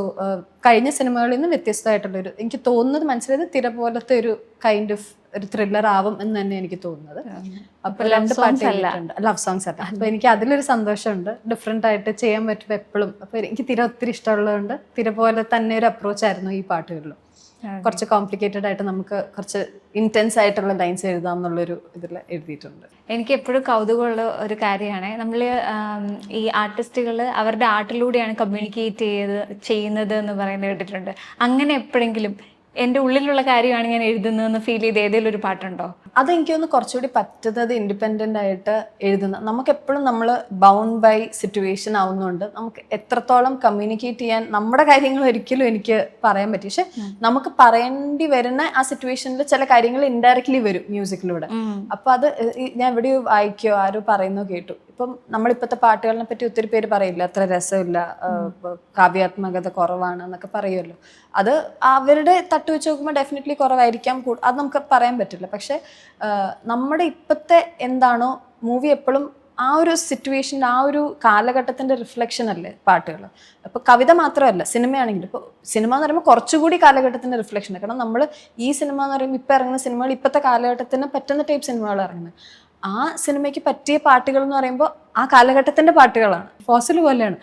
കഴിഞ്ഞ സിനിമകളിൽ നിന്ന് വ്യത്യസ്തമായിട്ടുള്ളൊരു എനിക്ക് തോന്നുന്നത് മനസ്സിലായത് തിര പോലത്തെ ഒരു കൈൻഡ് ഓഫ് ഒരു ത്രില്ലർ ആവും എന്ന് തന്നെ എനിക്ക് തോന്നുന്നത്. അപ്പൊ 2 പാട്ട് ലവ് സോങ്സ് അല്ല. അപ്പൊ എനിക്ക് അതിലൊരു സന്തോഷമുണ്ട്. ഡിഫറെന്റ് ആയിട്ട് ചെയ്യാൻ പറ്റും എപ്പോഴും. അപ്പൊ എനിക്ക് തിര ഒത്തിരി ഇഷ്ടമുള്ളതുകൊണ്ട് തിര പോലെ തന്നെ ഒരു അപ്രോച്ച് ആയിരുന്നു ഈ പാട്ടുകളിലും. കുറച്ച് കോംപ്ലിക്കേറ്റഡ് ആയിട്ട് നമുക്ക് കുറച്ച് ഇന്റൻസ് ആയിട്ടുള്ള ലൈൻസ് എഴുതാം എന്നുള്ളൊരു ഇതിൽ എഴുതിയിട്ടുണ്ട്. എനിക്ക് എപ്പോഴും കൗതുകമുള്ള ഒരു കാര്യമാണ് നമ്മൾ ഈ ആർട്ടിസ്റ്റുകൾ അവരുടെ ആർട്ടിലൂടെയാണ് കമ്മ്യൂണിക്കേറ്റ് ചെയ്യുന്നത് എന്ന് പറയുന്നത് കേട്ടിട്ടുണ്ട്. അങ്ങനെ എപ്പോഴെങ്കിലും എൻ്റെ ഉള്ളിലുള്ള കാര്യമാണ് ഞാൻ എഴുതുന്നതെന്ന് ഫീൽ ചെയ്ത് ഏതെങ്കിലും ഒരു പാട്ടുണ്ടോ? അതെനിക്കൊന്ന് കുറച്ചുകൂടി പറ്റുന്നത് ഇൻഡിപെൻഡൻ്റ് ആയിട്ട് എഴുതുന്ന. നമുക്കെപ്പോഴും നമ്മൾ ബൗണ്ട് ബൈ സിറ്റുവേഷൻ ആവുന്നതുകൊണ്ട് നമുക്ക് എത്രത്തോളം കമ്മ്യൂണിക്കേറ്റ് ചെയ്യാൻ നമ്മുടെ കാര്യങ്ങൾ ഒരിക്കലും എനിക്ക് പറയാൻ പറ്റും. പക്ഷെ നമുക്ക് പറയേണ്ടി വരുന്ന ആ സിറ്റുവേഷനിൽ ചില കാര്യങ്ങൾ ഇൻഡയറക്ട്ലി വരും മ്യൂസിക്കിലൂടെ. അപ്പൊ അത് ഞാൻ എവിടെയോ വായിക്കോ ആരോ പറയുന്നോ കേട്ടു. ഇപ്പം നമ്മളിപ്പോഴത്തെ പാട്ടുകളെ പറ്റി ഒത്തിരി പേര് പറയില്ല, അത്ര രസമില്ല, കാവ്യാത്മകത കുറവാണ് എന്നൊക്കെ പറയുമല്ലോ. അത് അവരുടെ തട്ട് വെച്ച് നോക്കുമ്പോൾ ഡെഫിനറ്റ്ലി കുറവായിരിക്കാം. അത് നമുക്ക് പറയാൻ പറ്റില്ല. പക്ഷെ നമ്മുടെ ഇപ്പോഴത്തെ എന്താണോ മൂവി എപ്പോഴും ആ ഒരു സിറ്റുവേഷൻ ആ ഒരു കാലഘട്ടത്തിന്റെ റിഫ്ലക്ഷൻ അല്ലേ പാട്ടുകൾ. അപ്പോൾ കവിത മാത്രമല്ല സിനിമയാണെങ്കിലും. ഇപ്പോൾ സിനിമ എന്ന് പറയുമ്പോൾ കുറച്ചുകൂടി കാലഘട്ടത്തിന്റെ റിഫ്ലക്ഷൻ. കാരണം നമ്മൾ ഈ സിനിമ എന്ന് പറയുമ്പോൾ ഇപ്പം ഇറങ്ങുന്ന സിനിമകൾ ഇപ്പോഴത്തെ കാലഘട്ടത്തിന് പറ്റുന്ന ടൈപ്പ് സിനിമകൾ ഇറങ്ങുന്നത്. ആ സിനിമയ്ക്ക് പറ്റിയ പാട്ടുകൾ എന്ന് പറയുമ്പോൾ ആ കാലഘട്ടത്തിന്റെ പാട്ടുകളാണ്. ഫോസിൽ പോലെയാണ്.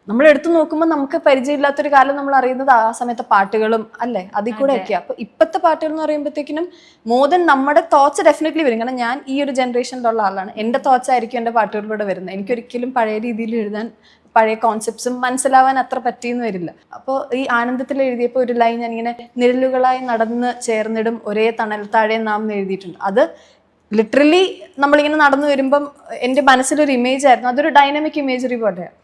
നമ്മൾ എടുത്തു നോക്കുമ്പോൾ നമുക്ക് പരിചയമില്ലാത്തൊരു കാലം നമ്മൾ അറിയുന്നത് ആ സമയത്തെ പാട്ടുകളും അല്ലേ, അതിൽ കൂടെ ഒക്കെയാ. അപ്പൊ ഇപ്പോഴത്തെ പാട്ടുകൾ എന്ന് പറയുമ്പോഴത്തേക്കിനും മോർ ദൻ നമ്മുടെ തോട്ട്സ് ഡെഫിനറ്റ്ലി വരും. കാരണം ഞാൻ ഈ ഒരു ജനറേഷനിലുള്ള ആളാണ്, എന്റെ തോട്ട്സ് ആയിരിക്കും എന്റെ പാട്ടുകളിലൂടെ വരുന്നത്. എനിക്കൊരിക്കലും പഴയ രീതിയിൽ എഴുതാൻ, പഴയ കോൺസെപ്റ്റ്സും മനസ്സിലാവാൻ അത്ര പറ്റിയെന്ന് വരില്ല. അപ്പോൾ ഈ ആനന്ദത്തിൽ എഴുതിയപ്പോൾ ഒരു ലൈൻ ഞാനിങ്ങനെ നിഴലുകളായി നടന്ന് ചേർന്നിടും ഒരേ തണൽ താഴെ നാം എന്ന് എഴുതിയിട്ടുണ്ട്. അത് ലിറ്ററലി നമ്മളിങ്ങനെ നടന്നു വരുമ്പം എൻ്റെ മനസ്സിലൊരു ഇമേജ് ആയിരുന്നു. അതൊരു ഡൈനാമിക് ഇമേജറി പോലെയാണ്.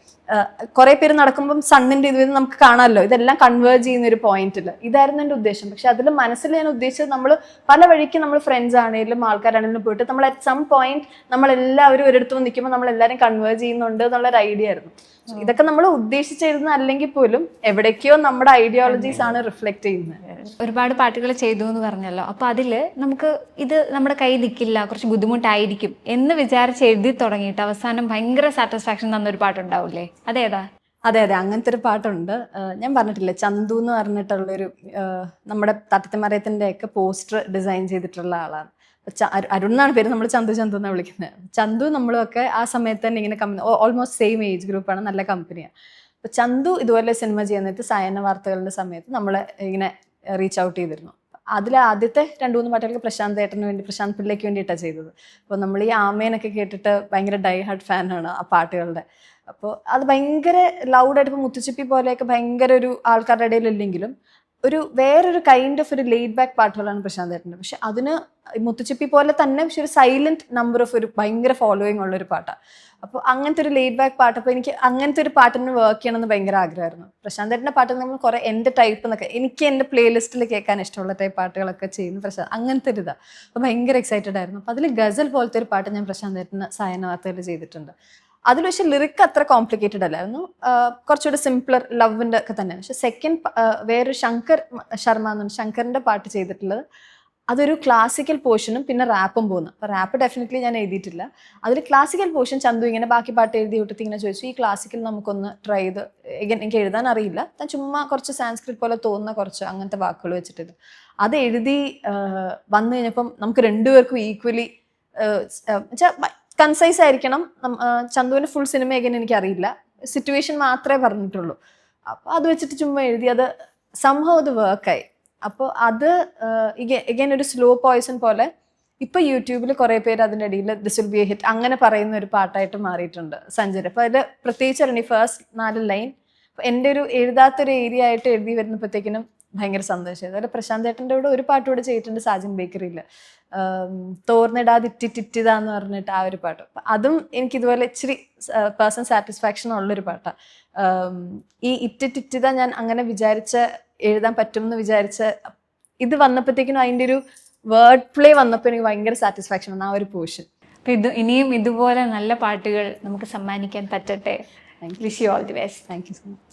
കുറെ പേര് നടക്കുമ്പം സണ്ണിന്റെ ഇത് നമുക്ക് കാണാമല്ലോ, ഇതെല്ലാം കൺവേർജ് ചെയ്യുന്ന ഒരു പോയിന്റിൽ. ഇതായിരുന്നു എൻ്റെ ഉദ്ദേശം. പക്ഷെ അതിൽ മനസ്സിൽ ഞാൻ ഉദ്ദേശിച്ചത്, നമ്മൾ പല വഴിക്ക് നമ്മൾ ഫ്രണ്ട്സ് ആണെങ്കിലും ആൾക്കാരാണെങ്കിലും പോയിട്ട് നമ്മൾ അറ്റ് സം പോയിന്റ് നമ്മളെല്ലാവരും ഒരിടത്ത് നിൽക്കുമ്പോൾ നമ്മളെല്ലാവരും കൺവേർജ് ചെയ്യുന്നുണ്ട് എന്നുള്ളൊരു ഐഡിയ ആയിരുന്നു. ഇതൊക്കെ നമ്മൾ ഉദ്ദേശിച്ചിരുന്ന അല്ലെങ്കിൽ പോലും എവിടേക്കോ നമ്മുടെ ഐഡിയോളജീസ് ആണ് റിഫ്ലക്ട് ചെയ്യുന്നത്. ഒരുപാട് പാട്ടുകൾ ചെയ്തു എന്ന് പറഞ്ഞല്ലോ, അപ്പൊ അതില് നമുക്ക് ഇത് നമ്മുടെ കൈ നിൽക്കില്ല, കുറച്ച് ബുദ്ധിമുട്ടായിരിക്കും എന്ന് വിചാരിച്ച് എഴുതി തുടങ്ങിയിട്ട് അവസാനം ഭയങ്കര സാറ്റിസ്ഫാക്ഷൻ തന്നൊരു പാട്ടുണ്ടാവില്ലേ, അതേതാ? അതെ അതെ, അങ്ങനത്തെ ഒരു പാട്ടുണ്ട്. ഞാൻ പറഞ്ഞിട്ടില്ലേ, ചന്തു എന്ന് പറഞ്ഞിട്ടുള്ളൊരു നമ്മുടെ തട്ടത്തിമറയത്തിൻ്റെ ഒക്കെ പോസ്റ്റർ ഡിസൈൻ ചെയ്തിട്ടുള്ള ആളാണ്. അരുൺ എന്നാണ് പേര്, നമ്മൾ ചന്തു ചന്തു എന്നാണ് വിളിക്കുന്നത്. ചന്തു നമ്മളൊക്കെ ആ സമയത്ത് തന്നെ ഇങ്ങനെ ഓൾമോസ്റ്റ് സെയിം ഏജ് ഗ്രൂപ്പാണ്, നല്ല കമ്പനിയാണ്. അപ്പൊ ചന്തു ഇതുപോലെ സിനിമ ചെയ്യുന്നിട്ട് സായന്ന വാർത്തകളുടെ സമയത്ത് നമ്മളെ ഇങ്ങനെ റീച്ച് ഔട്ട് ചെയ്തിരുന്നു. അതിൽ ആദ്യത്തെ 2-3 പാട്ടുകൾക്ക് പ്രശാന്ത് ഏട്ടന് വേണ്ടി, പ്രശാന്ത് പിള്ളയ്ക്ക് വേണ്ടിയിട്ടാണ് ചെയ്തത്. അപ്പോൾ നമ്മൾ ഈ ആമേനൊക്കെ കേട്ടിട്ട് ഭയങ്കര ഡൈ ഹാർഡ് ഫാനാണ് ആ പാട്ടുകളുടെ. അപ്പോൾ അത് ഭയങ്കര ലൗഡായിട്ട്, ഇപ്പോൾ മുത്തുച്ചിപ്പി പോലെയൊക്കെ ഭയങ്കര ഒരു ആൾക്കാരുടെ ഇടയിലില്ലെങ്കിലും ഒരു വേറൊരു കൈൻഡ് ഓഫ് ഒരു ലെയ്ഡ് ബാക്ക് പാട്ടുകളാണ് പ്രശാന്ത് ഏട്ടൻ്റെ. പക്ഷെ അതിന് മുത്തുച്ചിപ്പി പോലെ തന്നെ പക്ഷെ ഒരു സൈലന്റ് നമ്പർ ഓഫ് ഒരു ഭയങ്കര ഫോളോയിങ് ഉള്ളൊരു പാട്ടാണ്. അപ്പോൾ അങ്ങനത്തെ ഒരു ലെയ്ഡ് ബാക്ക് പാട്ട്, അപ്പോൾ എനിക്ക് അങ്ങനത്തെ ഒരു പാട്ടിന് വർക്ക് ചെയ്യണമെന്ന് ഭയങ്കര ആഗ്രഹമായിരുന്നു. പ്രശാന്ത് ഏട്ടൻ്റെ പാട്ട് നമ്മൾ കുറേ എൻ്റെ ടൈപ്പ് എന്നൊക്കെ, എനിക്ക് എൻ്റെ പ്ലേലിസ്റ്റിൽ കേൾക്കാൻ ഇഷ്ടമുള്ള ടൈപ്പ് പാട്ടുകളൊക്കെ ചെയ്യുന്ന പ്രശാന്ത്, അങ്ങനത്തെ ഒരു ഇതാണ്. അപ്പോൾ ഭയങ്കര എക്സൈറ്റഡ് ആയിരുന്നു. അപ്പോൾ അതിൽ ഗസൽ പോലത്തെ ഒരു പാട്ട് ഞാൻ പ്രശാന്ത് ഏട്ടന് സായന്ന വാർത്തയിൽ ചെയ്തിട്ടുണ്ട്. അതിൽ പക്ഷെ ലിറിക്ക് അത്ര കോംപ്ലിക്കേറ്റഡ് അല്ലായിരുന്നു, കുറച്ചുകൂടി സിംപ്ലർ ലവിൻ്റെ ഒക്കെ തന്നെയാണ്. പക്ഷെ സെക്കൻഡ് വേറൊരു ശങ്കർ ശർമ്മ എന്നുണ്ട്, ശങ്കറിൻ്റെ പാട്ട് ചെയ്തിട്ടുള്ളത് അതൊരു ക്ലാസിക്കൽ പോർഷനും പിന്നെ റാപ്പും പോകുന്നു. അപ്പോൾ റാപ്പ് ഡെഫിനറ്റ്ലി ഞാൻ എഴുതിയിട്ടില്ല. അതിൽ ക്ലാസിക്കൽ പോർഷൻ ചന്തു ഇങ്ങനെ ബാക്കി പാട്ട് എഴുതി വിട്ടിട്ട് ഇങ്ങനെ ചോദിച്ചു, ഈ ക്ലാസിക്കൽ നമുക്കൊന്ന് ട്രൈ ചെയ്ത്, എനിക്ക് എഴുതാൻ അറിയില്ല, ഞാൻ ചുമ്മാ കുറച്ച് സാൻസ്ക്രിറ്റ് പോലെ തോന്നുന്ന കുറച്ച് അങ്ങനത്തെ വാക്കുകൾ വെച്ചിട്ട് അത് എഴുതി വന്നു കഴിഞ്ഞപ്പം നമുക്ക് രണ്ടുപേർക്കും ഈക്വലി കൺസൈസ് ആയിരിക്കണം. ചന്തുവിന് ഫുൾ സിനിമയൊക്കെ എനിക്ക് അറിയില്ല, സിറ്റുവേഷൻ മാത്രമേ പറഞ്ഞിട്ടുള്ളൂ. അപ്പോൾ അത് വെച്ചിട്ട് ചുമ്മാ എഴുതി, അത് സംഭവം അത് വർക്കായി. അപ്പോൾ അത് ഇഗൈൻ ഒരു സ്ലോ പോയ്സൺ പോലെ ഇപ്പോൾ യൂട്യൂബിൽ കുറേ പേര് അതിൻ്റെ ഇടയിൽ this will be A hit അങ്ങനെ പറയുന്ന ഒരു പാട്ടായിട്ട് മാറിയിട്ടുണ്ട് സഞ്ജയ്. അപ്പോൾ അതിൽ പ്രത്യേകിച്ച് അറിയണം ഈ ഫസ്റ്റ് 4 ലൈൻ എൻ്റെ ഒരു എഴുതാത്തൊരു ഏരിയ ആയിട്ട് എഴുതി വരുന്നപ്പോഴത്തേക്കിനും ഭയങ്കര സന്തോഷമായി. അതുപോലെ പ്രശാന്ത് ഏട്ടൻ്റെ കൂടെ ഒരു പാട്ട് കൂടെ ചെയ്തിട്ടുണ്ട് സാജൻ ബേക്കറിയിൽ, തോർന്നിടാതിറ്റിറ്റിതാന്ന് പറഞ്ഞിട്ട് ആ ഒരു പാട്ട്. അതും എനിക്കിതുപോലെ ഇച്ചിരി പേഴ്സണൽ സാറ്റിസ്ഫാക്ഷൻ ഉള്ളൊരു പാട്ടാണ്. ഈ ഇറ്റിറ്റിറ്റിത ഞാൻ അങ്ങനെ എഴുതാൻ പറ്റും എന്ന് വിചാരിച്ച ഇത് വന്നപ്പോഴത്തേക്കിനും അതിൻ്റെ ഒരു വേർഡ് പ്ലേ വന്നപ്പോൾ എനിക്ക് ഭയങ്കര സാറ്റിസ്ഫാക്ഷൻ വന്നു ആ ഒരു പോർഷൻ. അപ്പം ഇനിയും ഇതുപോലെ നല്ല പാട്ടുകൾ നമുക്ക് സമ്മാനിക്കാൻ പറ്റട്ടെ. Wish you all the best. Thank you so much.